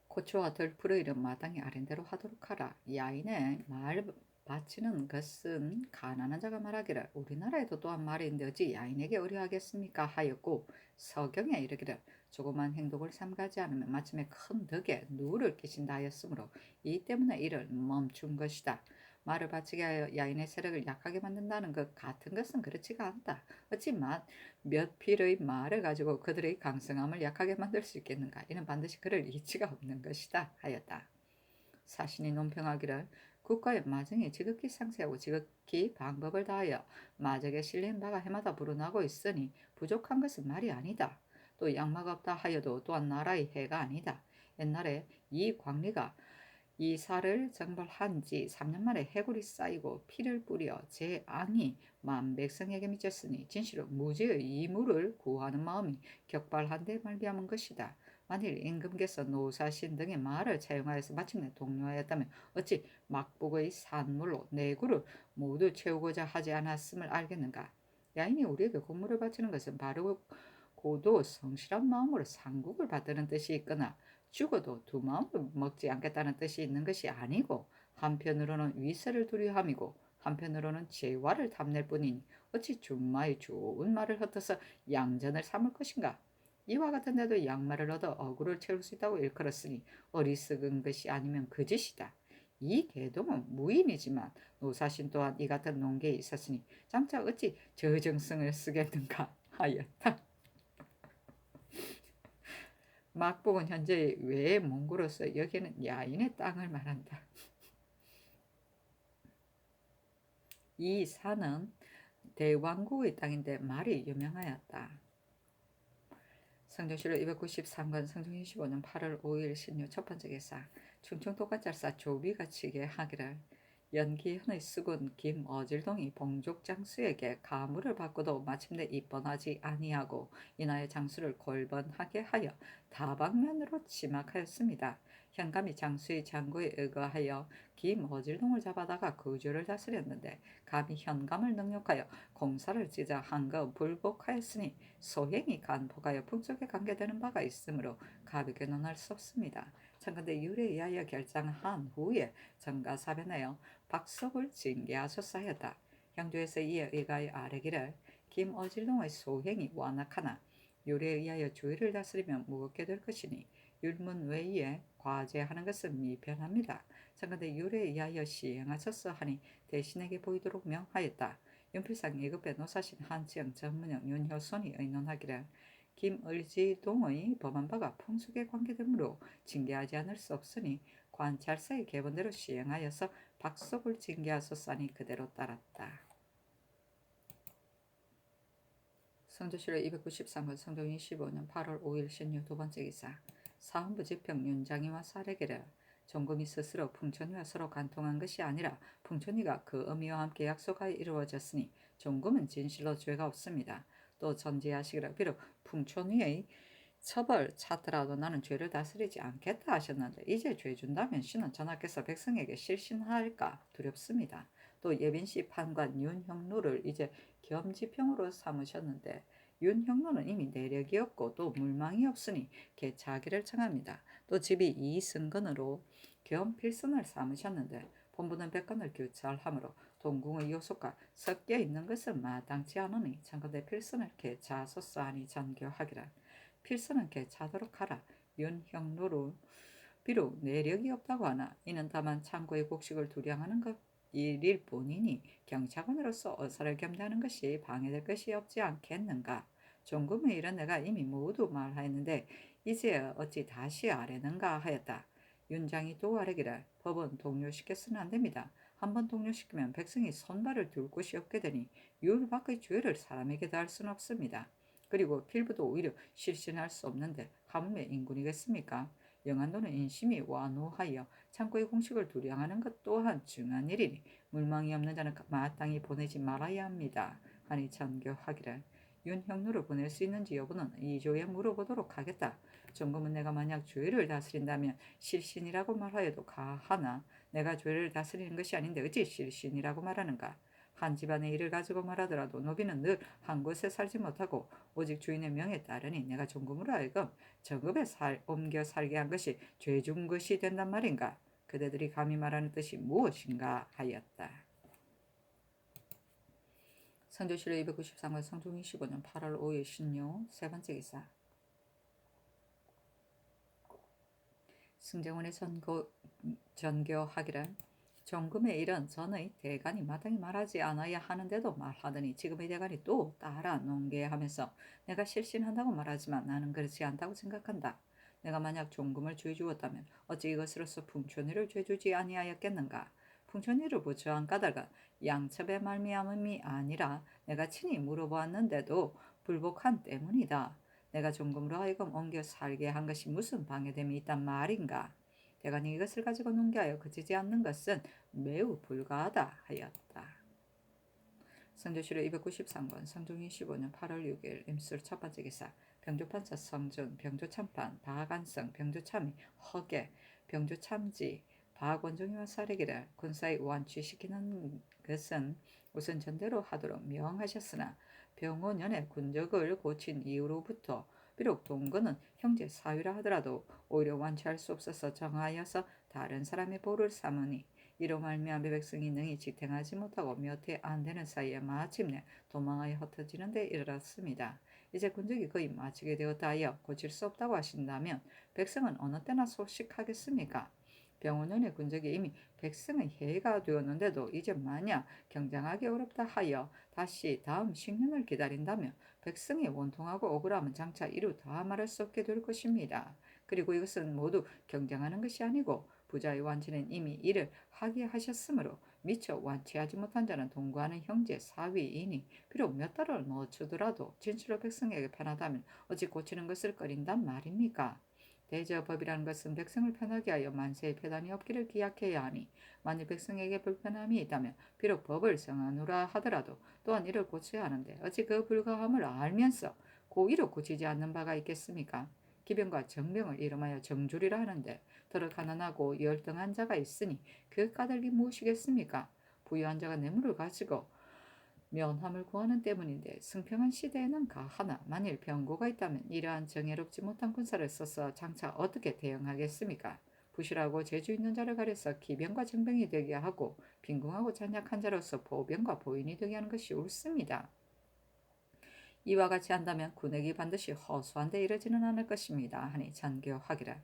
고초와 덜풀의 이름 마땅히 아랜대로 하도록 하라. 야인의 말 바치는 것은 가난한 자가 말하기를 우리나라에도 또한 말이 있는데 어찌 야인에게 의뢰하겠습니까 하였고 서경에 이르기를 조그만 행동을 삼가지 않으면 마침에 큰 덕에 누를 끼친다 하였으므로 이 때문에 이를 멈춘 것이다. 말을 바치게 하여 야인의 세력을 약하게 만든다는 것 같은 것은 그렇지가 않다. 어찌 몇 필의 말을 가지고 그들의 강성함을 약하게 만들 수 있겠는가? 이는 반드시 그럴 이치가 없는 것이다 하였다. 사신이 논평하기를 국가의 마정이 지극히 상세하고 지극히 방법을 다하여 마적에 실린 바가 해마다 불어나고 있으니 부족한 것은 말이 아니다. 또 양마가 없다 하여도 또한 나라의 해가 아니다. 옛날에 이 광리가 이 살을 정벌한 지 3년 만에 해골이 쌓이고 피를 뿌려 재앙이 만백성에게 미쳤으니 진실로 무지의 이물을 구하는 마음이 격발한 데 말미암은 것이다. 만일 임금께서 노사신 등의 말을 차용하여서 마침내 독려하였다면 어찌 막복의 산물로 내구를 모두 채우고자 하지 않았음을 알겠는가. 야인이 우리에게 공물을 바치는 것은 바르고 고도 성실한 마음으로 상국을 받드는 뜻이 있거나 죽어도 두 마음을 먹지 않겠다는 뜻이 있는 것이 아니고 한편으로는 위세를 두려함이고 한편으로는 재화를 탐낼 뿐이니 어찌 준마의 좋은 말을 헛어서 양전을 삼을 것인가. 이와 같은 데도 양말을 얻어 억울을 채울 수 있다고 일컬었으니 어리석은 것이 아니면 거짓이다. 이 계동은 무인이지만 노사신 또한 이 같은 논계에 있었으니 장차 어찌 저정성을 쓰겠는가 하였다. 막복은 현재 외의 몽고로서 여기는 야인의 땅을 말한다. 이 산은 대왕국의 땅인데 말이 유명하였다. 성조실록 293권 성종 25년 8월 5일 신유 첫 번째 기사 충청도가짤사 조비가치게 하기를 연기현의 수군 김어질동이 봉족장수에게 가물을 받고도 마침내 입번하지 아니하고 인하여 장수를 골번하게 하여 다방면으로 침악하였습니다. 현감이 장수의 장고에 의거하여 김어질동을 잡아다가 거주를 다스렸는데 감히 현감을 능욕하여 공사를 찢어 한거 불복하였으니 소행이 간폭하여 풍속에 관계되는 바가 있으므로 가볍게 논할 수 없습니다. 참건대 율에 의하여 결정한 후에 정가사변하여 박석을 징계하소서 하였다. 형조에서 이에 의가하여 아뢰기를 김어질동의 소행이 완악하나 율에 의하여 주의를 다스리면 무겁게 될 것이니 율문 외에 과제하는 것은 미편합니다. 참건대 율에 의하여 시행하소서 하니 대신에게 보이도록 명하였다. 연필상 예급배 노사신 한지영 전문영 윤효선이 의논하기를 김을지동의 범한 바가 풍속에 관계되므로 징계하지 않을 수 없으니 관찰사의 계본대로 시행하여서 박석을 징계하소서니 그대로 따랐다. 성조실록 293권 성종 25년 8월 5일 신유 두 번째 기사 사헌부 지평 윤장이와 사례기를 종금이 스스로 풍천이와 서로 간통한 것이 아니라 풍천이가 그 어미와 함께 약속하여 이루어졌으니 종금은 진실로 죄가 없습니다. 또 전제하시기를 비록 풍천이의 처벌 찾더라도 나는 죄를 다스리지 않겠다 하셨는데 이제 죄 준다면 신은 전하께서 백성에게 실신할까 두렵습니다. 또 예빈시 판관 윤형로를 이제 겸지평으로 삼으셨는데 윤형로는 이미 내력이 없고 또 물망이 없으니 개차하기를 청합니다. 또 집이 이승건으로 겸필선을 삼으셨는데 본부는 백건을 교찰하므로 동궁의 요속과 섞여 있는 것은 마땅치 않으니 참건대 필선을 개차하소서 하니 전교하기를 필선은 개차하도록 하라. 윤형로로 비록 내력이 없다고 하나 이는 다만 창고의 곡식을 두량하는 것 일일 뿐이니 경찰관으로서 어사를 겸대하는 것이 방해될 것이 없지 않겠는가. 종금의 일은 내가 이미 모두 말하였는데 이제 어찌 다시 아뢰는가 하였다. 윤장이 또 아뢰기를 법은 동료시켜서는 안됩니다. 한번 동료시키면 백성이 손발을 둘 곳이 없게 되니 율 밖의 죄를 사람에게 다할 수는 없습니다. 그리고 필부도 오히려 실신할 수 없는데 하물며 인군이겠습니까? 영안도는 인심이 완호하여 창고의 공식을 두량하는 것 또한 중한 일이니 물망이 없는 자는 마땅히 보내지 말아야 합니다. 하니 전교하기를 윤형로를 보낼 수 있는지 여부는 이조에 물어보도록 하겠다. 종금은 내가 만약 죄를 다스린다면 실신이라고 말하여도 가하나 내가 죄를 다스리는 것이 아닌데 어찌 실신이라고 말하는가. 한 집안의 일을 가지고 말하더라도 노비는 늘 한 곳에 살지 못하고 오직 주인의 명에 따르니 내가 종금으로 하여금 정읍에 옮겨 살게 한 것이 죄 준 것이 된단 말인가. 그대들이 감히 말하는 뜻이 무엇인가 하였다. 성조실록 293권 성종 25년 8월 5일 신유 세 번째 기사 승정원의 전교하기를 종금의 일은 전의 대간이 마땅히 말하지 않아야 하는데도 말하더니 지금의 대간이 또 따라 논개하면서 내가 실신한다고 말하지만 나는 그렇지 않다고 생각한다. 내가 만약 종금을 죄주었다면 어찌 이것으로서 풍천이를 죄주지 아니하였겠는가. 풍천이를 부처한 까닭은 양첩의 말미암음이 아니라 내가 친히 물어보았는데도 불복한 때문이다. 내가 종금으로 하여금 옮겨 살게 한 것이 무슨 방해됨이 있단 말인가. 대간이 이것을 가지고 논개하여 그치지 않는 것은 매우 불가하다 하였다. 성조실록 293권 성종 25년 8월 6일 임술 첫 번째 기사 병조판사 성준 병조참판 박안성 병조참의 허계 병조참지 박원종이와 사례기를 군사에 완취시키는 것은 우선 전대로 하도록 명하셨으나 병원연의 군적을 고친 이후로부터 비록 동거는 형제 사위라 하더라도 오히려 완치할 수 없어서 정하여서 다른 사람의 보를 삼으니 이로 말미암아 백성이 능히 직행하지 못하고 몇 해 안 되는 사이에 마침내 도망하여 흩어지는 데 이르렀습니다. 이제 군적이 거의 마치게 되었다 하여 고칠 수 없다고 하신다면 백성은 어느 때나 소식하겠습니까? 병원연의 군적이 이미 백성의 해가 되었는데도 이제 만약 경장하기 어렵다 하여 다시 다음 10년을 기다린다면 백성이 원통하고 억울함은 장차 이루 다 말할 수 없게 될 것입니다. 그리고 이것은 모두 경쟁하는 것이 아니고 부자의 완치는 이미 이를 하게 하셨으므로 미처 완치하지 못한 자는 동거하는 형제 사위이니 비록 몇 달을 늦추더라도 진실로 백성에게 편하다면 어찌 고치는 것을 꺼린단 말입니까? 대저법이라는 것은 백성을 편하게 하여 만세의 폐단이 없기를 기약해야 하니 만일 백성에게 불편함이 있다면 비록 법을 정하노라 하더라도 또한 이를 고쳐야 하는데 어찌 그 불가함을 알면서 고의로 고치지 않는 바가 있겠습니까? 기병과 정병을 이름하여 정졸이라 하는데 더러 가난하고 열등한 자가 있으니 그 까닭이 무엇이겠습니까? 부유한 자가 뇌물을 가지고 면함을 구하는 때문인데 승평한 시대에는 가하나 만일 병고가 있다면 이러한 정예롭지 못한 군사를 써서 장차 어떻게 대응하겠습니까? 부실하고 재주 있는 자를 가려서 기병과 정병이 되게 하고 빈궁하고 잔약한 자로서 보병과 보인이 되게 하는 것이 옳습니다. 이와 같이 한다면 군액이 반드시 허수한 데 이르지는 않을 것입니다. 하니 전교하기를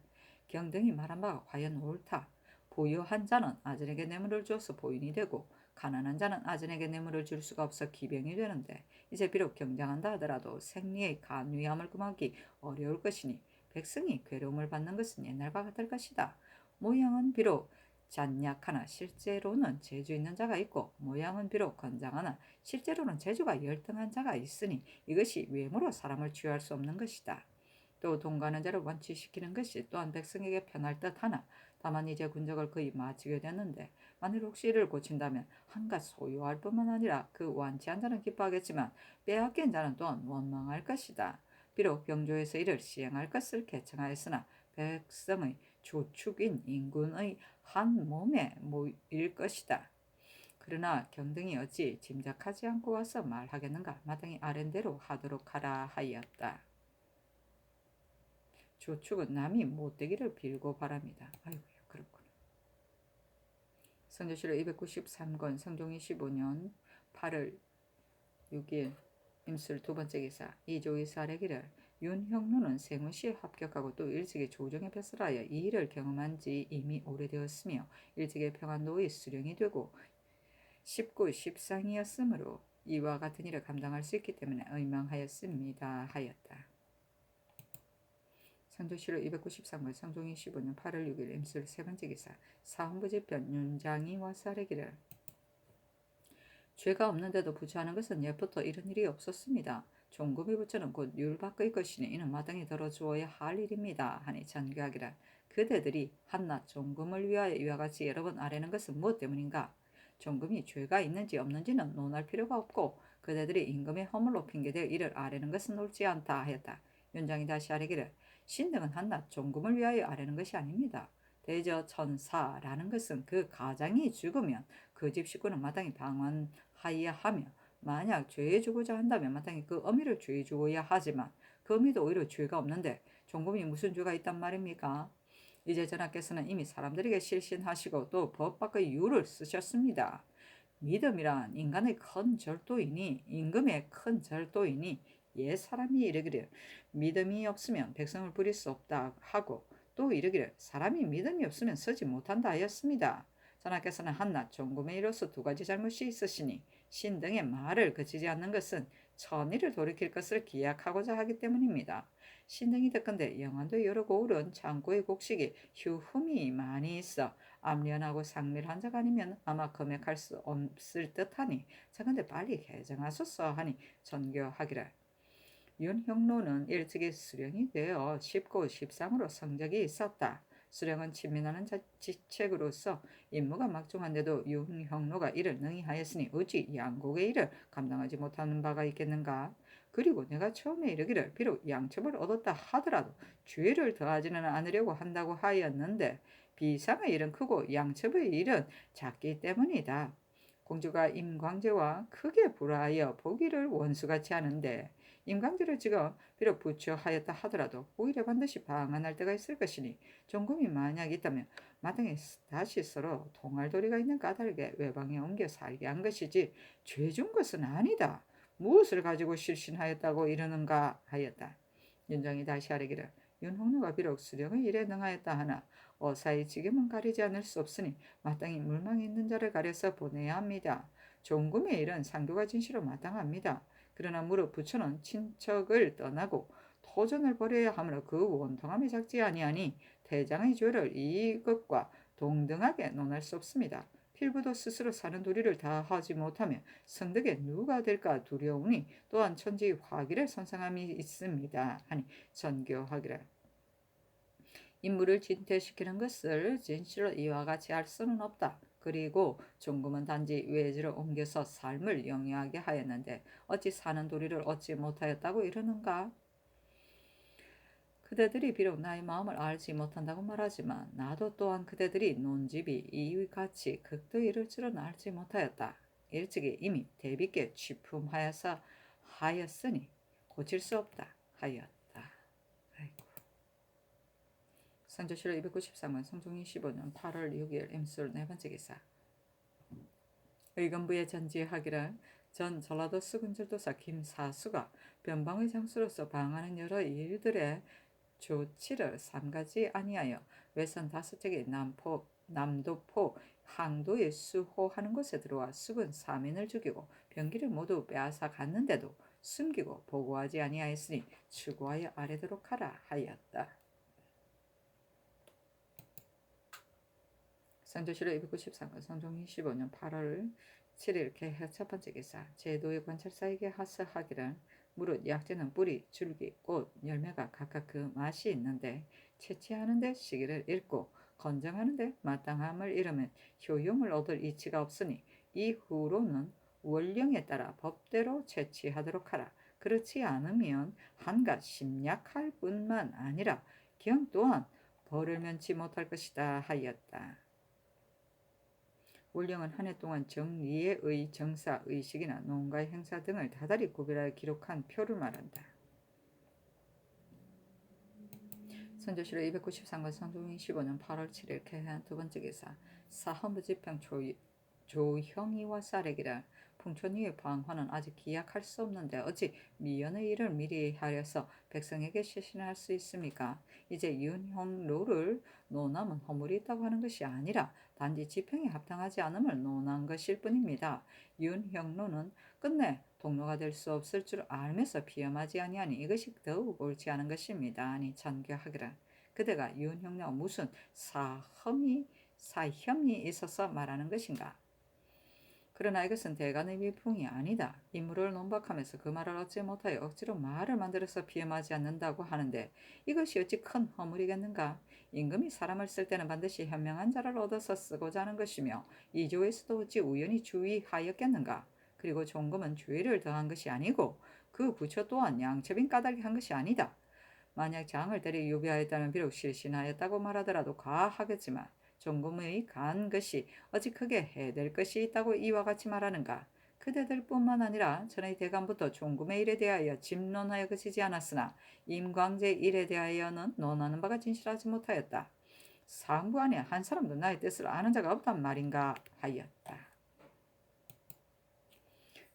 경등이 말한 바가 과연 옳다. 부유한 자는 아전에게 뇌물을 주어서 보인이 되고 가난한 자는 아전에게 뇌물을 줄 수가 없어 기병이 되는데 이제 비록 경장한다 하더라도 생리의 간위함을 금하기 어려울 것이니 백성이 괴로움을 받는 것은 옛날과 같을 것이다. 모양은 비록 잔약하나 실제로는 재주 있는 자가 있고 모양은 비록 건장하나 실제로는 재주가 열등한 자가 있으니 이것이 외모로 사람을 취할 수 없는 것이다. 또 동거하는 자를 원치시키는 것이 또한 백성에게 편할 듯하나 다만 이제 군적을 거의 마치게 됐는데 만일 혹시 이를 고친다면 한갓 소유할 뿐만 아니라 그 완치한 자는 기뻐하겠지만 빼앗긴 자는 또한 원망할 것이다. 비록 병조에서 이를 시행할 것을 개청하였으나 백성의 조축인 인군의 한 몸에 모일 것이다. 그러나 경등이 어찌 짐작하지 않고 와서 말하겠는가? 마땅히 아랜대로 하도록 하라 하였다. 조축은 남이 못되기를 빌고 바랍니다. 아이고 그렇구나. 성조실록 293권 성종이 15년 8월 6일 임술 두 번째 기사 이조의 사례기를 윤형로는 생훈시에 합격하고 또 일찍이 조정에 배설하여 이 일을 경험한 지 이미 오래되었으며 일찍이 평안도의 수령이 되고 19, 10상이었으므로 이와 같은 일을 감당할 수 있기 때문에 의망하였습니다. 하였다. 성조실록 293권 성종이 15년 8월 6일 임술 세 번째 기사 사헌부지편 윤장이 와서 하기를 죄가 없는데도 부처하는 것은 예부터 이런 일이 없었습니다. 종금이 부처는 곧 율밖의 것이니 이는 마땅히 들어주어야 할 일입니다. 하니 전교하기를 그대들이 한낱 종금을 위하여 이와 같이 여러 번 아뢰는 것은 무엇 때문인가? 종금이 죄가 있는지 없는지는 논할 필요가 없고 그대들이 임금의 허물로 핑계대어 이를 아뢰는 것은 옳지 않다 하였다. 윤장이 다시 아뢰기를 신등은 한낱 종금을 위하여 아뢰는 것이 아닙니다. 대저 천사라는 것은 그 가장이 죽으면 그 집 식구는 마땅히 방관하여야 하며 만약 죄에 주고자 한다면 마땅히 그 어미를 죄에 주어야 하지만 그 어미도 오히려 죄가 없는데 종금이 무슨 죄가 있단 말입니까? 이제 전하께서는 이미 사람들에게 실신하시고 또 법 밖의 유를 쓰셨습니다. 믿음이란 인간의 큰 절도이니 임금의 큰 절도이니 옛 사람이 이르기를 믿음이 없으면 백성을 부릴 수 없다 하고 또 이르기를 사람이 믿음이 없으면 서지 못한다 하였습니다. 전하께서는 한낱 종금에 이로써 두 가지 잘못이 있으시니 신등의 말을 그치지 않는 것은 천의를 돌이킬 것을 기약하고자 하기 때문입니다. 신등이 듣건대 영안도 여러 고울은 창고의 곡식이 휴흠이 많이 있어 암련하고 상밀한 자가 아니면 아마 금액할 수 없을 듯하니 자근데 빨리 개정하소서 하니 전교하기를 윤형로는 일찍이 수령이 되어 19, 13으로 성적이 있었다. 수령은 친민하는 지책으로서 임무가 막중한데도 윤형로가 이를 능히 하였으니 어찌 양곡의 일을 감당하지 못하는 바가 있겠는가? 그리고 내가 처음에 이르기를 비록 양첩을 얻었다 하더라도 죄를 더하지는 않으려고 한다고 하였는데 비상의 일은 크고 양첩의 일은 작기 때문이다. 공주가 임광재와 크게 불화하여 보기를 원수같이 하는데 임광재를 지금 비록 부처하였다 하더라도 오히려 반드시 방한할 때가 있을 것이니 종금이 만약 있다면 마땅히 다시 서로 통할도리가 있는 까닭에 외방에 옮겨 살게 한 것이지 죄 준 것은 아니다. 무엇을 가지고 실신하였다고 이러는가 하였다. 윤정이 다시 하려기를 윤홍로가 비록 수령의 일에 능하였다 하나 어사의 지금은 가리지 않을 수 없으니 마땅히 물망 있는 자를 가려서 보내야 합니다. 종금의 일은 상교가 진시로 마땅합니다. 그러나 무릇 부처는 친척을 떠나고 토전을 버려야 하므로 그 원통함이 작지 아니하니 대장의 죄를 이것과 동등하게 논할 수 없습니다. 필부도 스스로 사는 도리를 다하지 못하면 성덕에 누가 될까 두려우니 또한 천지의 화기를 선상함이 있습니다. 하니 전교하기를. 인물을 진퇴시키는 것을 진실로 이와 같이 할 수는 없다. 그리고 종금은 단지 외지로 옮겨서 삶을 영위하게 하였는데 어찌 사는 도리를 얻지 못하였다고 이러는가? 그대들이 비록 나의 마음을 알지 못한다고 말하지만 나도 또한 그대들이 논집이 이의 같이 극도 이를 줄은 알지 못하였다. 일찍이 이미 대비께 취품하였으니 고칠 수 없다 하였다. 선조실록 293권 성종 25년 8월 6일 임술 네 번째 기사. 의건부에 전지하기를 전 전라도 수군절도사 김사수가 변방의 장수로서 방하는 여러 일들의 조치를 삼가지 아니하여 외선 5척이 남도포 항도에 수호하는 곳에 들어와 수군 3인을 죽이고 병기를 모두 빼앗아 갔는데도 숨기고 보고하지 아니하였으니 추구하여 아뢰도록 하라 하였다. 선조실록 293권 성종 25년 8월 7일 개해 첫 번째 기사. 제도의 관찰사에게 하서하기를 무릇 약재는 뿌리, 줄기, 꽃, 열매가 각각 그 맛이 있는데 채취하는 데 시기를 잃고 건정하는 데 마땅함을 잃으면 효용을 얻을 이치가 없으니 이후로는 원령에 따라 법대로 채취하도록 하라. 그렇지 않으면 한갓 심약할 뿐만 아니라 경 또한 벌을 면치 못할 것이다 하였다. 원령은 한 해 동안 정리의 정사, 의식이나 농가의 행사 등을 다달이 구별하여 기록한 표를 말한다. 선조실록 293권 성종 25년 8월 7일 개해한 두 번째 기사. 사헌부지평 조형이와 쌀에기라. 풍촌위의 방화는 아직 기약할 수 없는데 어찌 미연의 일을 미리 하려서 백성에게 실신할 수 있습니까? 이제 윤형로를 논함은 허물이 있다고 하는 것이 아니라 단지 지평에 합당하지 않음을 논한 것일 뿐입니다. 윤형로는 끝내 동로가 될 수 없을 줄 알면서 비염하지 아니하니 이것이 더욱 옳지 않은 것입니다. 아니 전교하기라. 그대가 윤형로 무슨 사혐이 있어서 말하는 것인가? 그러나 이것은 대간의 미풍이 아니다. 인물을 논박하면서 그 말을 얻지 못하여 억지로 말을 만들어서 비험하지 않는다고 하는데 이것이 어찌 큰 허물이겠는가? 임금이 사람을 쓸 때는 반드시 현명한 자를 얻어서 쓰고자 하는 것이며 이조에서도 어찌 우연히 주의하였겠는가? 그리고 종금은 주의를 더한 것이 아니고 그 부처 또한 양첩인 까닭에 한 것이 아니다. 만약 장을 때려 유배하였다면 비록 실신하였다고 말하더라도 과하겠지만 종금의 간 것이 어찌 크게 해될 것이 있다고 이와 같이 말하는가? 그대들뿐만 아니라 전의 대간부터 종금의 일에 대하여 집론하여 그치지 않았으나 임광재 일에 대하여는 논하는 바가 진실하지 못하였다. 상부 안에 한 사람도 나의 뜻을 아는 자가 없단 말인가 하였다.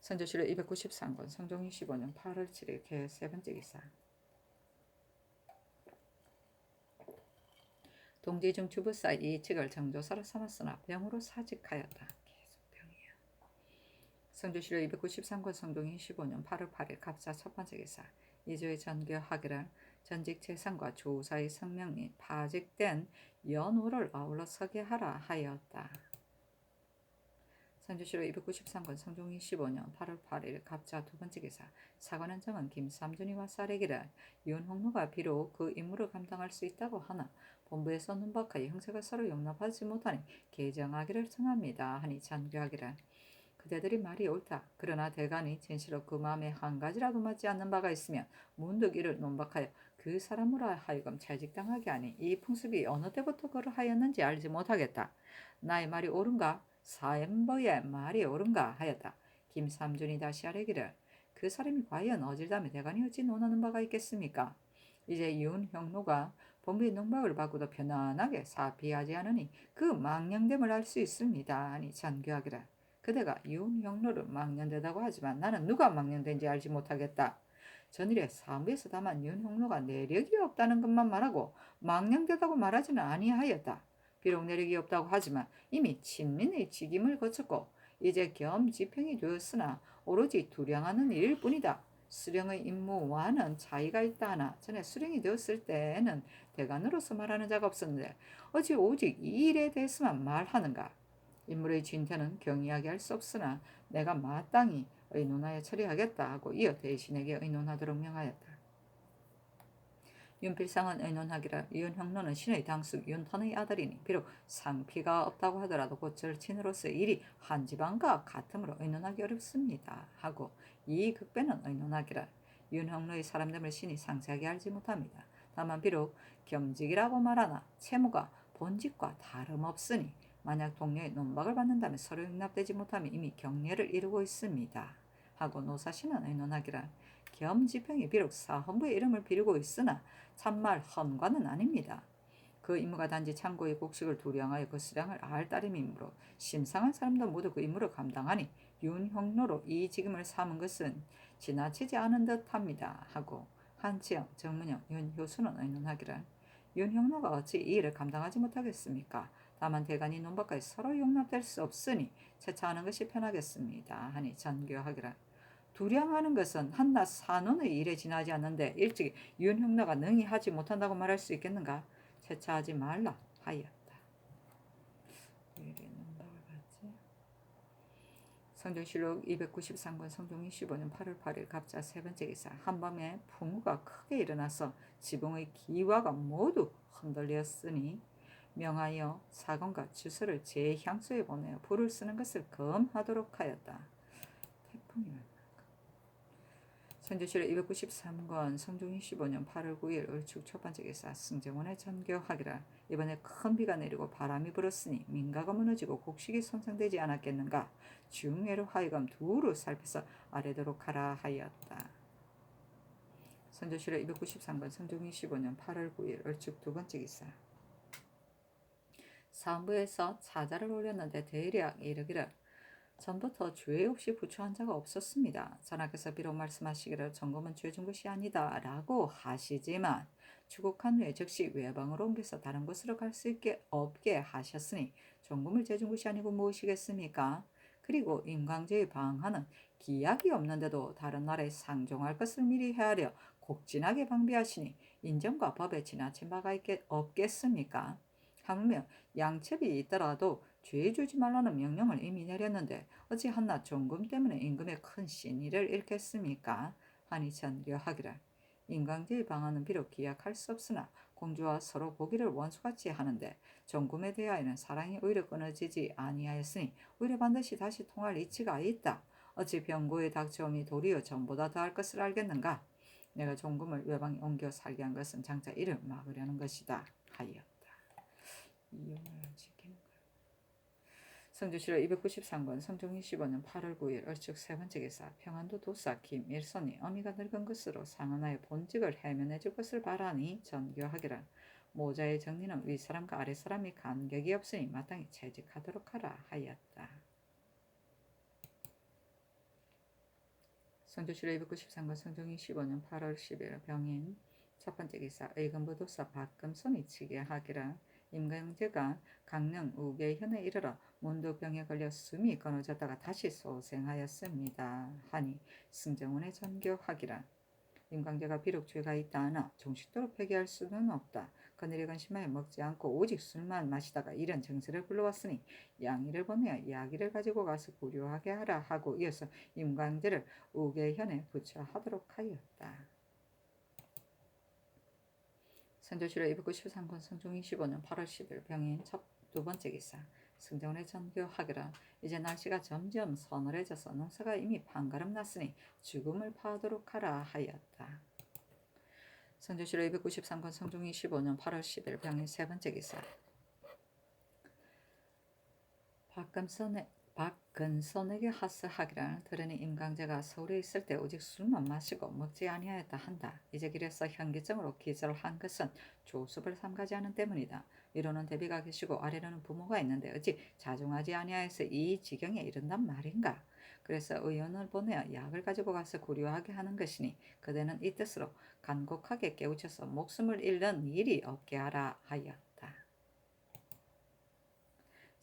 선조실록 293권 성종 25년 8월 7일 개 세 번째 기사. 동지중 주부사 이측을 정조사로 삼았으나 병으로 사직하였다. 계속 병이야. 성조실록 293권 성종 25년 8월 8일 갑사 첫 번째 기사. 이조의 전교하기를 전직 재산과 조사의 성명 및 파직된 연호를 아울러 서게 하라 하였다. 선조실록 293권 성종 25년 8월 8일 갑자 두 번째 기사. 사관원 정은 김삼준이와 쌀에기를 윤홍로가 비록 그 임무를 감당할 수 있다고 하나 본부에서 논박하여 형사가 서로 용납하지 못하니 개정하기를 청합니다. 하니 전교하기를. 그대들이 말이 옳다. 그러나 대간이 진실로 그 마음에 한 가지라도 맞지 않는 바가 있으면 문득 이를 논박하여 그 사람으로 하여금 채직당하게 하니 이 풍습이 어느 때부터 그러하였는지 알지 못하겠다. 나의 말이 옳은가? 사엠버의 말이 옳은가? 하였다. 김삼준이 다시 아뢰기를. 그 사람이 과연 어질다며 대간이 어찌 논하는 바가 있겠습니까? 이제 윤형로가 본부의 농박을 받고도 편안하게 사피하지 않으니 그 망령됨을 알 수 있습니다. 아니 전교하기라. 그대가 윤형로를 망령되다고 하지만 나는 누가 망령된지 알지 못하겠다. 전일에 사무에서 다만 윤형로가 내력이 없다는 것만 말하고 망령되다고 말하지는 아니하였다. 비록 내력이 없다고 하지만 이미 친민의 직임을 거쳤고 이제 겸 지평이 되었으나 오로지 두량하는 일일 뿐이다. 수령의 임무와는 차이가 있다 하나 전에 수령이 되었을 때에는 대간으로서 말하는 자가 없었는데 어찌 오직 이 일에 대해서만 말하는가? 인물의 진퇴는 경이하게 할 수 없으나 내가 마땅히 의논하여 처리하겠다 하고 이어 대신에게 의논하도록 명하였다. 윤필상은 의논하기를 윤형로는 신의 당숙 윤턴의 아들이니 비록 상피가 없다고 하더라도 곧 절친으로서 일이 한 집안과 같으므로 의논하기 어렵습니다 하고 이 극배는 의논하기를 윤형로의 사람됨을 신이 상세하게 알지 못합니다. 다만 비록 겸직이라고 말하나 채무가 본직과 다름없으니 만약 동료의 논박을 받는다면 서로 용납되지 못하면 이미 경례를 이루고 있습니다 하고 노사신은 의논하기를 겸지평이 비록 사헌부의 이름을 빌고 있으나 참말 헌관은 아닙니다. 그 임무가 단지 창고의 곡식을 두량하여 그 수량을 알 따름이므로 심상한 사람도 모두 그 임무를 감당하니 윤형로로 이 직임을 삼은 것은 지나치지 않은 듯합니다 하고 한치영, 정문영, 윤효수는 의논하기를 윤형로가 어찌 이 일을 감당하지 못하겠습니까? 다만 대간이 논박까지 서로 용납될 수 없으니 채차하는 것이 편하겠습니다 하니 전교하기를 두량하는 것은 한낱 산원의 일에 지나지 않는데 일찍이 윤형로가 능히 하지 못한다고 말할 수 있겠는가? 채차하지 말라 하였다. 성종실록 293권 성종 25년 8월 8일 갑자 세 번째 기사. 한밤에 풍우가 크게 일어나서 지붕의 기와가 모두 흔들렸으니 명하여 사건과 주소를 제 향소에 보내어 불을 쓰는 것을 검하도록 하였다. 태풍이면 선조실록 293권 성종 25년 8월 9일 을축 첫 번째 기사. 승정원에 전교하기라. 이번에 큰 비가 내리고 바람이 불었으니 민가가 무너지고 곡식이 손상되지 않았겠는가. 중외로 하여금 두루 살펴서 아래도록 하라 하였다. 선조실록 293권 성종 25년 8월 9일 을축 두 번째 기사. 사헌부에서 차자를 올렸는데 대략 이르기를 전부터 죄 없이 부처한 자가 없었습니다. 전하께서 비록 말씀하시기를 점검은 죄준 것이 아니다 라고 하시지만 추국한 후에 즉시 외방으로 옮겨서 다른 곳으로 갈 수 없게 하셨으니 점검을 죄준 것이 아니고 무엇이겠습니까? 그리고 임광재의 방하는 기약이 없는데도 다른 나라에 상종할 것을 미리 헤아려 곡진하게 방비하시니 인정과 법에 지나친 바가 없겠습니까? 하물며 양첩이 있더라도 죄 주지 말라는 명령을 이미 내렸는데 어찌 한낱 종금 때문에 임금의 큰 신의를 잃겠습니까? 하니 전교하기를 인광제의 방안은 비록 기약할 수 없으나 공주와 서로 보기를 원수같이 하는데 종금에 대하여는 사랑이 오히려 끊어지지 아니하였으니 오히려 반드시 다시 통할 이치가 있다. 어찌 병고에 닥쳐옴이 도리어 전보다 더할 것을 알겠는가? 내가 종금을 외방에 옮겨 살게 한 것은 장차 이를 막으려는 것이다 하였다. 이용을 지키는 거야. 성조실록 293권 성종 25년 8월 9일 을축 세 번째 기사. 평안도 도사 김일선이 어미가 늙은 것으로 상언하여 본직을 해면해 줄 것을 바라니 전교하기를 모자의 정리는 윗사람과 아랫사람이 간격이 없으니 마땅히 채직하도록 하라 하였다. 성조실록 293권 성종 25년 8월 10일 병인 첫 번째 기사. 의금부도사 박금손이 치게하기를 임광재가 강릉 우계현에 이르러 문두병에 걸려 숨이 끊어졌다가 다시 소생하였습니다 하니 승정원에 전교하기라. 임광재가 비록 죄가 있다 하나 종식도로 폐기할 수는 없다. 그늘에 근심하여 먹지 않고 오직 술만 마시다가 이런 정세를 불러왔으니 양의를 보내어 이야기를 가지고 가서 구류하게 하라 하고 이어서 임광재를 우계현에 부처하도록 하였다. 선조실록 293권 성종 25년 8월 10일 병인 두 번째 기사. 승정원에 전교하기라. 이제 날씨가 점점 서늘해져서 농사가 이미 반가름 났으니 죽음을 파하도록 하라 하였다. 선조실록 293권 성종 25년 8월 10일 병인 세 번째 기사. 박근선에게 하스하기를 들으니 임광재가 서울에 있을 때 오직 술만 마시고 먹지 아니하였다 한다. 이제 길에서 현기증으로 기절한 것은 조습을 삼가지 않은 때문이다. 위로는 대비가 계시고 아래로는 부모가 있는데 어찌 자중하지 아니하여서 이 지경에 이른단 말인가. 그래서 의원을 보내어 약을 가지고 가서 구류하게 하는 것이니 그대는 이 뜻으로 간곡하게 깨우쳐서 목숨을 잃는 일이 없게 하라 하였다.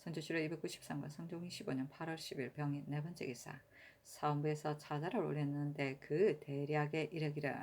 선조실록 293권 성종 25년 8월 10일 병인 네 번째 기사. 사헌부에서 차자를 올렸는데 그 대략에 이르기를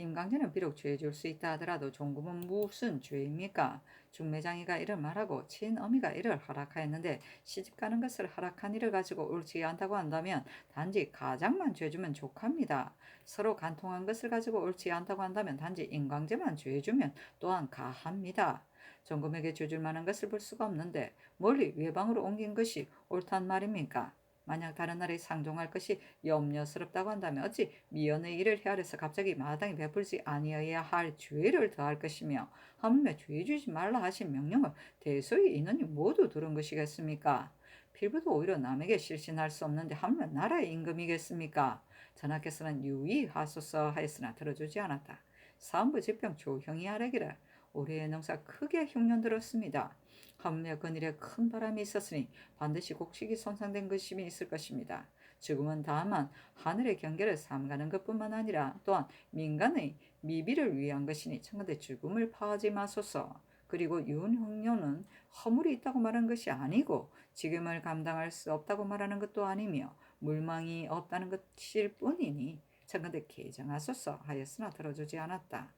임강진은 비록 죄 줄 수 있다 하더라도 종금은 무슨 죄입니까? 중매장이가 이를 말하고 친어미가 이를 허락하였는데 시집가는 것을 허락한 일을 가지고 옳지 않다고 한다면 단지 가장만 죄주면 족합니다. 서로 간통한 것을 가지고 옳지 않다고 한다면 단지 인강제만 죄주면 또한 가합니다. 종금에게 죄줄 만한 것을 볼 수가 없는데 멀리 외방으로 옮긴 것이 옳단 말입니까? 만약 다른 나라에 상종할 것이 염려스럽다고 한다면 어찌 미연의 일을 헤아려서 갑자기 마땅히 베풀지 아니어야 할 죄를 더할 것이며 하물며 죄 주지 말라 하신 명령을 대소의 인원이 모두 들은 것이겠습니까? 필부도 오히려 남에게 실신할 수 없는데 하물며 나라의 임금이겠습니까? 전하께서는 유의하소서 하였으나 들어주지 않았다. 사헌부 집병 조형이 아래기를 올해의 농사 크게 흉년 들었습니다. 하물며 그늘에 큰 바람이 있었으니 반드시 곡식이 손상된 것임이 있을 것입니다. 지금은 다만 하늘의 경계를 삼가는 것뿐만 아니라 또한 민간의 미비를 위한 것이니 청와대 죽음을 파하지 마소서. 그리고 윤형료는 허물이 있다고 말한 것이 아니고 지금을 감당할 수 없다고 말하는 것도 아니며 물망이 없다는 것일 뿐이니 청와대 개정하소서 하였으나 들어주지 않았다.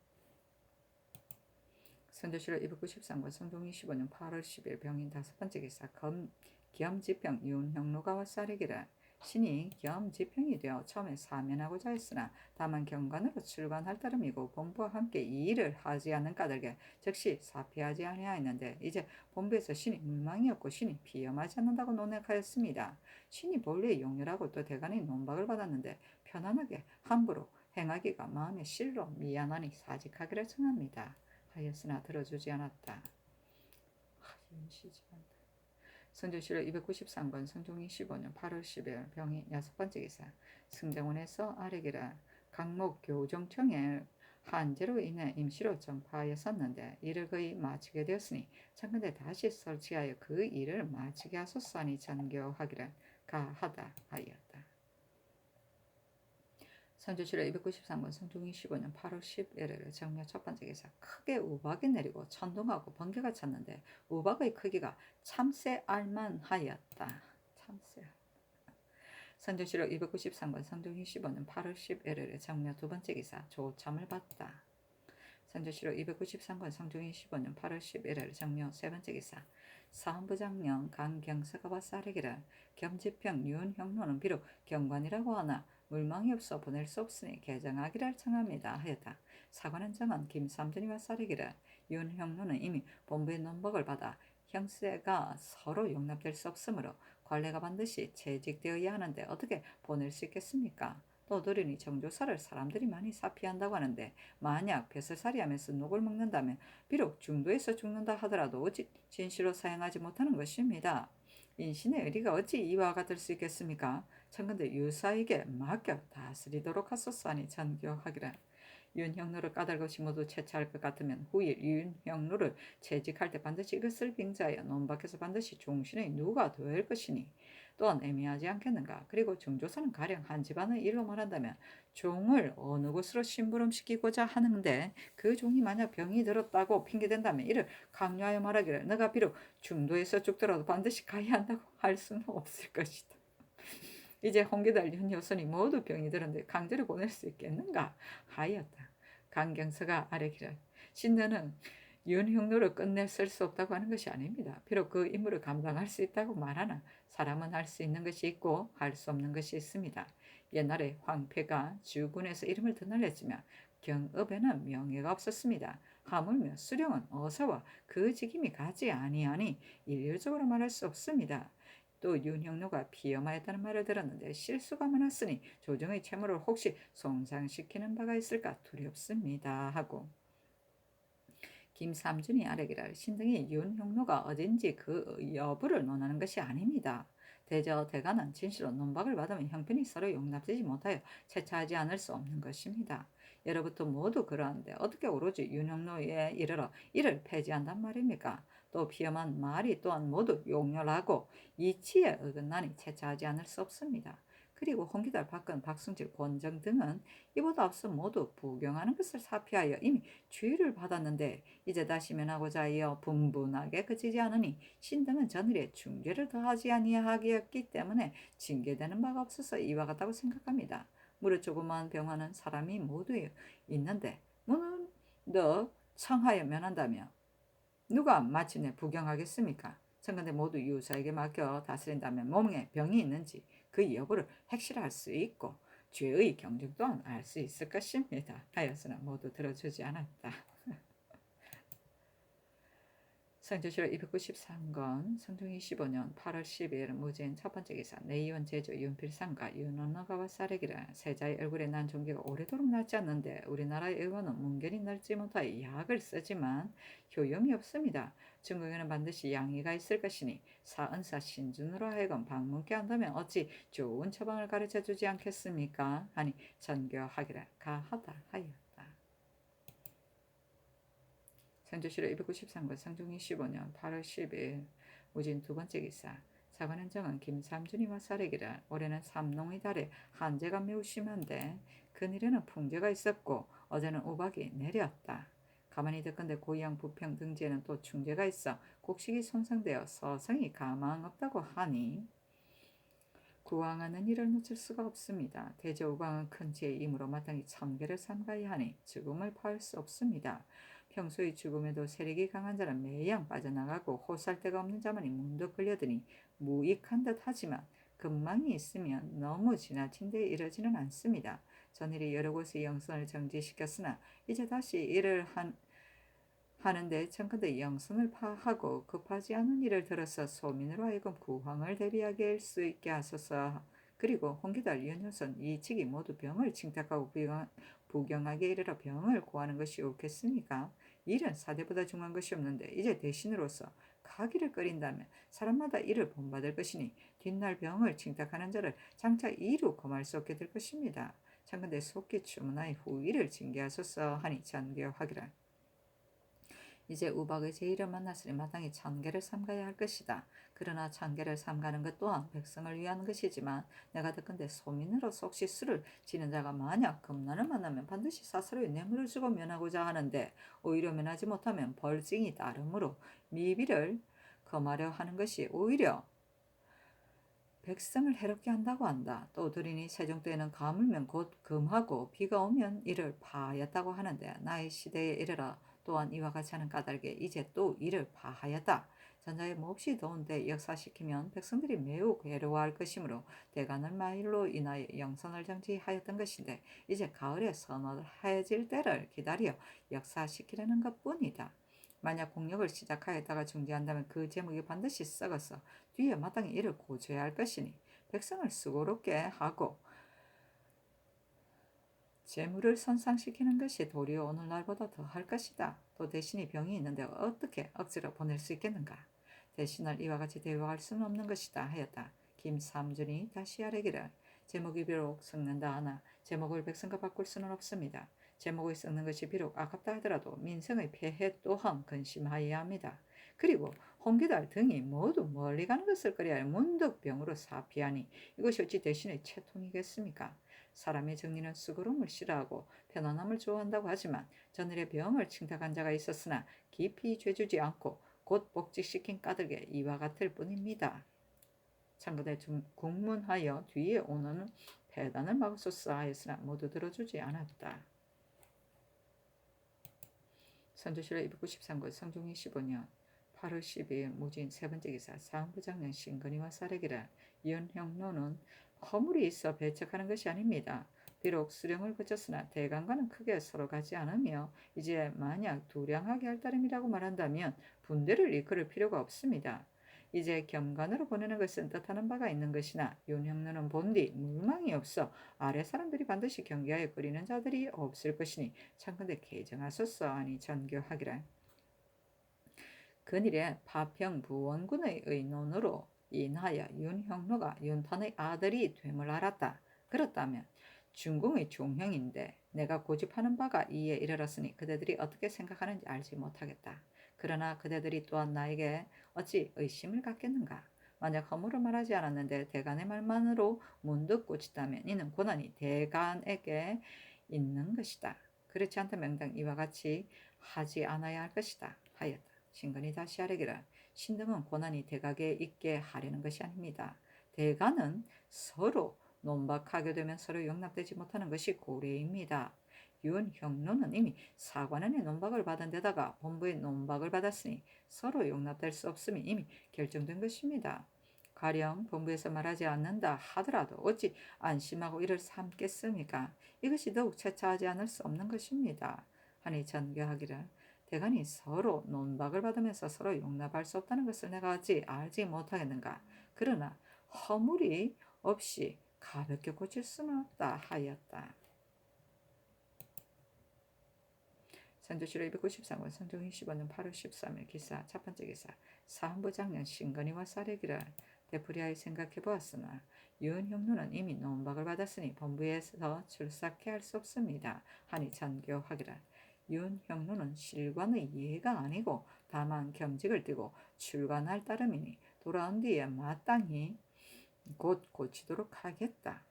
선조실록 293권 성종 25년 8월 10일 병인 다섯 번째 기사 겸지평 윤형로가 와싸리기를 신이 겸지평이 되어 처음에 사면하고자 했으나 다만 경관으로 출관할 따름이고 본부와 함께 이 일을 하지 않는 까닭에 즉시 사피하지 아니하였는데 이제 본부에서 신이 물망이 없고 신이 비염하지 않는다고 논하였습니다. 신이 본래 용렬하고 또 대간의 논박을 받았는데 편안하게 함부로 행하기가 마음에 실로 미안하니 사직하기를 청합니다. 하였으나 들어주지 않았다. 선조실록 293권 성종 25년 8월 10일 병이 여섯 번째 기사 승정원에서 아래기라 강목 교정청에 한재로 인해 임시로 정파하였었는데 이를 거의 마치게 되었으니 청근대 다시 설치하여 그 일을 마치게 하소서 하니 전교하기를 가하다 하였다. 선조실록 293권 성종 25년 8월 11일 정묘 첫 번째 기사 크게 우박이 내리고 천둥하고 번개가 쳤는데 우박의 크기가 참새 알만하였다. 참새. 선조실록 293권 성종 25년 8월 11일 정묘 두 번째 기사 조참을 봤다. 선조실록 293권 성종 25년 8월 11일 정묘 세 번째 기사 사헌부장령 강경서가 와싸르기를 겸지평 윤형로는 비록 경관이라고 하나 물망이 없어 보낼 수 없으니 개정하기를 청합니다 하였다. 사관은 정한 김삼준이 와싸르기를 윤형로는 이미 본부의 논박을 받아 형세가 서로 용납될 수 없으므로 관례가 반드시 채직되어야 하는데 어떻게 보낼 수 있겠습니까? 또 들으니 정조사를 사람들이 많이 사피한다고 하는데 만약 벼슬살이 하면서 녹을 먹는다면 비록 중도에서 죽는다 하더라도 어찌 진실로 사용하지 못하는 것입니다. 인신의 의리가 어찌 이와 같을 수 있겠습니까? 청근대 유사에게 맡겨 다스리도록 하소서 하니 전교하기를 윤형로를 까닭없이 모두 채차할 것 같으면 후일 윤형로를 채직할 때 반드시 이것을 빙자하여 논밖에서 반드시 종신의 누가 될 것이니 또한 애매하지 않겠는가. 그리고 정조사는 가령 한 집안의 일로 말한다면 종을 어느 곳으로 심부름시키고자 하는데 그 종이 만약 병이 들었다고 핑계댄다면 이를 강요하여 말하기를 너가 비록 중도에서 죽더라도 반드시 가야 한다고 할 수는 없을 것이다. 이제 홍기달 윤효선이 모두 병이 들었는데 강제로 보낼 수 있겠는가 하였다. 강경서가 아래기를 신녀는 윤형로를 끝내 쓸 수 없다고 하는 것이 아닙니다. 비록 그 임무를 감당할 수 있다고 말하나 사람은 할 수 있는 것이 있고 할 수 없는 것이 있습니다. 옛날에 황폐가 주군에서 이름을 드날렸지만 경읍에는 명예가 없었습니다. 하물며 수령은 어서와 그 직임이 가지 아니하니 일률적으로 말할 수 없습니다. 또 윤형로가 비염하였다는 말을 들었는데 실수가 많았으니 조정의 채무를 혹시 손상시키는 바가 있을까 두렵습니다 하고 김삼준이 아래기를 신등이 윤형로가 어딘지 그 여부를 논하는 것이 아닙니다. 대저 대가는 진실로 논박을 받으면 형편이 서로 용납되지 못하여 채차하지 않을 수 없는 것입니다. 예로부터 모두 그러한데 어떻게 오로지 윤형로에 이르러 이를 폐지한단 말입니까? 또 비험한 말이 또한 모두 용렬하고 이치에 어긋나니 채차하지 않을 수 없습니다. 그리고 홍기달, 박근, 박승질, 권정 등은 이보다 앞서 모두 부경하는 것을 사피하여 이미 주의를 받았는데 이제 다시 면하고자 하여 분분하게 그치지 않으니 신등은 전일에 중죄를 더하지 아니하였기 때문에 징계되는 바가 없어서 이와 같다고 생각합니다. 무릇 조그마한 병화는 사람이 모두 있는데 문을 너 청하여 면한다며 누가 마침내 부경하겠습니까? 청근대 모두 유사에게 맡겨 다스린다면 몸에 병이 있는지 그 여부를 핵실할 수 있고 죄의 경중 또한 알 수 있을 것입니다. 하였으나 모두 들어주지 않았다. 성조실록 293권 성종 25년 8월 12일 무진 첫 번째 기사 내이원 제주 윤필상과 윤언너가와 사례기라 세자의 얼굴에 난 종기가 오래도록 낫지 않는데 우리나라의 의원은 문결이 낫지 못하여 약을 쓰지만 효용이 없습니다. 중국에는 반드시 양의가 있을 것이니 사은사 신준으로 하여금 방문케 한다면 어찌 좋은 처방을 가르쳐주지 않겠습니까? 하니 전교하기라 가하다 하였다. 성조실록 293권 성종 25년 8월 10일 무진 두 번째 기사 사관현정은 김삼준이와 사례기라 올해는 삼농의 달에 한재가 매우 심한데 그늘에는 풍제가 있었고 어제는 우박이 내렸다. 가만히 듣건대 고향 부평 등지에는 또 충제가 있어 곡식이 손상되어 서성이 가망 없다고 하니 구왕하는 일을 놓칠 수가 없습니다. 대저 우광은 큰 지의 이므로 마땅히 천개를 삼가야 하니 죽음을 파할 수 없습니다. 평소의 죽음에도 세력이 강한 자는 매양 빠져나가고 호소할 데가 없는 자만이 문득 걸려드니 무익한 듯 하지만 근망이 있으면 너무 지나친 데 이르지는 않습니다. 전일이 여러 곳의 영선을 정지시켰으나 이제 다시 일을 하는데 청컨대 영선을 파하고 급하지 않은 일을 들어서 소민으로 하여금 구황을 대비하게 할 수 있게 하소서. 그리고 홍기달 윤효선 이측이 모두 병을 칭탁하고 부경하게 이르러 병을 구하는 것이 옳겠습니까? 일은 사대보다 중요한 것이 없는데 이제 대신으로서 가기를 끓인다면 사람마다 이를 본받을 것이니 뒷날 병을 칭탁하는 자를 장차 이루 금할 수 없게 될 것입니다. 청컨대 속기 추문하여 후일을 징계하소서 하니 전교하기라. 이제 우박의 제의를 만났으니 마땅히 천개를 삼가야 할 것이다. 그러나 천개를 삼가는 것 또한 백성을 위한 것이지만 내가 듣건대 소민으로 속시 수를 지는 자가 만약 금난을 만나면 반드시 사사로이 뇌물을 주고 면하고자 하는데 오히려 면하지 못하면 벌징이 따르므로 미비를 금하려 하는 것이 오히려 백성을 해롭게 한다고 한다. 또 들으니 세종 때에는 가물면 곧 금하고 비가 오면 이를 파하였다고 하는데 나의 시대에 이르러 또한 이와 같이 하는 까닭에 이제 또 이를 파하였다. 전자에 몹시 더운데 역사시키면 백성들이 매우 괴로워할 것이므로 대간을 마일로 인하여 영선을 정지하였던 것인데 이제 가을에 서늘해질 때를 기다려 역사시키려는 것뿐이다. 만약 공력을 시작하였다가 중지한다면 그 제목이 반드시 썩어서 뒤에 마땅히 이를 고쳐야 할 것이니 백성을 수고롭게 하고 재물을 손상시키는 것이 도리어 오늘날보다 더할 것이다. 또 대신이 병이 있는데 어떻게 억지로 보낼 수 있겠는가? 대신을 이와 같이 대우할 수는 없는 것이다 하였다. 김삼준이 다시 아뢰기를 제목이 비록 썩는다 하나 제목을 백성과 바꿀 수는 없습니다. 제목이 썩는 것이 비록 아깝다 하더라도 민생의 폐해 또한 근심하여야 합니다. 그리고 홍기달 등이 모두 멀리 가는 것을 꺼려하여 문득 병으로 사피하니 이것이 어찌 대신의 채통이겠습니까? 사람의 정리는 수고로움을 싫어하고 편안함을 좋아한다고 하지만 전일에 병을 칭탁한 자가 있었으나 깊이 죄주지 않고 곧 복직시킨 까닭에 이와 같을 뿐입니다. 참고대 국문하여 뒤에 오는 폐단을 막소서 하였으나 모두 들어주지 않았다. 선조실록 293권 성종 25년 8월 12일 무진 세 번째 기사 사헌부장령 신건희와 사례기라 연형로는 허물이 있어 배척하는 것이 아닙니다. 비록 수령을 거쳤으나 대간과는 크게 서로 가지 않으며 이제 만약 두량하게 할 따름이라고 말한다면 분대를 이끌을 필요가 없습니다. 이제 겸관으로 보내는 것은 뜻하는 바가 있는 것이나 윤형로는 본디 물망이 없어 아래 사람들이 반드시 경계하여 끓이는 자들이 없을 것이니 참건대 개정하소서 하니 전교하기라. 근일에 파평 부원군의 의논으로 인하여 윤형로가 윤탄의 아들이 됨을 알았다. 그렇다면 중궁의 종형인데 내가 고집하는 바가 이에 이르렀으니 그대들이 어떻게 생각하는지 알지 못하겠다. 그러나 그대들이 또한 나에게 어찌 의심을 갖겠는가? 만약 허물을 말하지 않았는데 대간의 말만으로 문득 꽂히다면 이는 고난이 대간에게 있는 것이다. 그렇지 않다면 명당 이와 같이 하지 않아야 할 것이다 하였다. 신건이 다시 아뢰기를 신등은 고난이 대각에 있게 하려는 것이 아닙니다. 대간은 서로 논박하게 되면 서로 용납되지 못하는 것이 고래입니다. 윤형로는 이미 사관원의 논박을 받은 데다가 본부의 논박을 받았으니 서로 용납될 수 없음이 이미 결정된 것입니다. 가령 본부에서 말하지 않는다 하더라도 어찌 안심하고 이를 삼겠습니까? 이것이 더욱 채차하지 않을 수 없는 것입니다. 하니 전교하기를 대간이 서로 논박을 받으면서 서로 용납할 수 없다는 것을 내가 어찌 알지 못하겠는가. 그러나 허물이 없이 가볍게 고칠 수는 없다 하였다. 선조실록 293권 성종 25년 8월 13일 기사 첫 번째 기사 사헌부 장년 신건이와 사례기를 되풀이하여 생각해 보았으나 윤형로는 이미 논박을 받았으니 본부에서 출삭해 할 수 없습니다. 하니 전교하기를 윤형로는 실관의 예가 아니고 다만 겸직을 띠고 출관할 따름이니 돌아온 뒤에 마땅히 곧 고치도록 하겠다.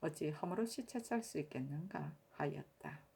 어찌 허물 없이 채취할 수 있겠는가 하였다.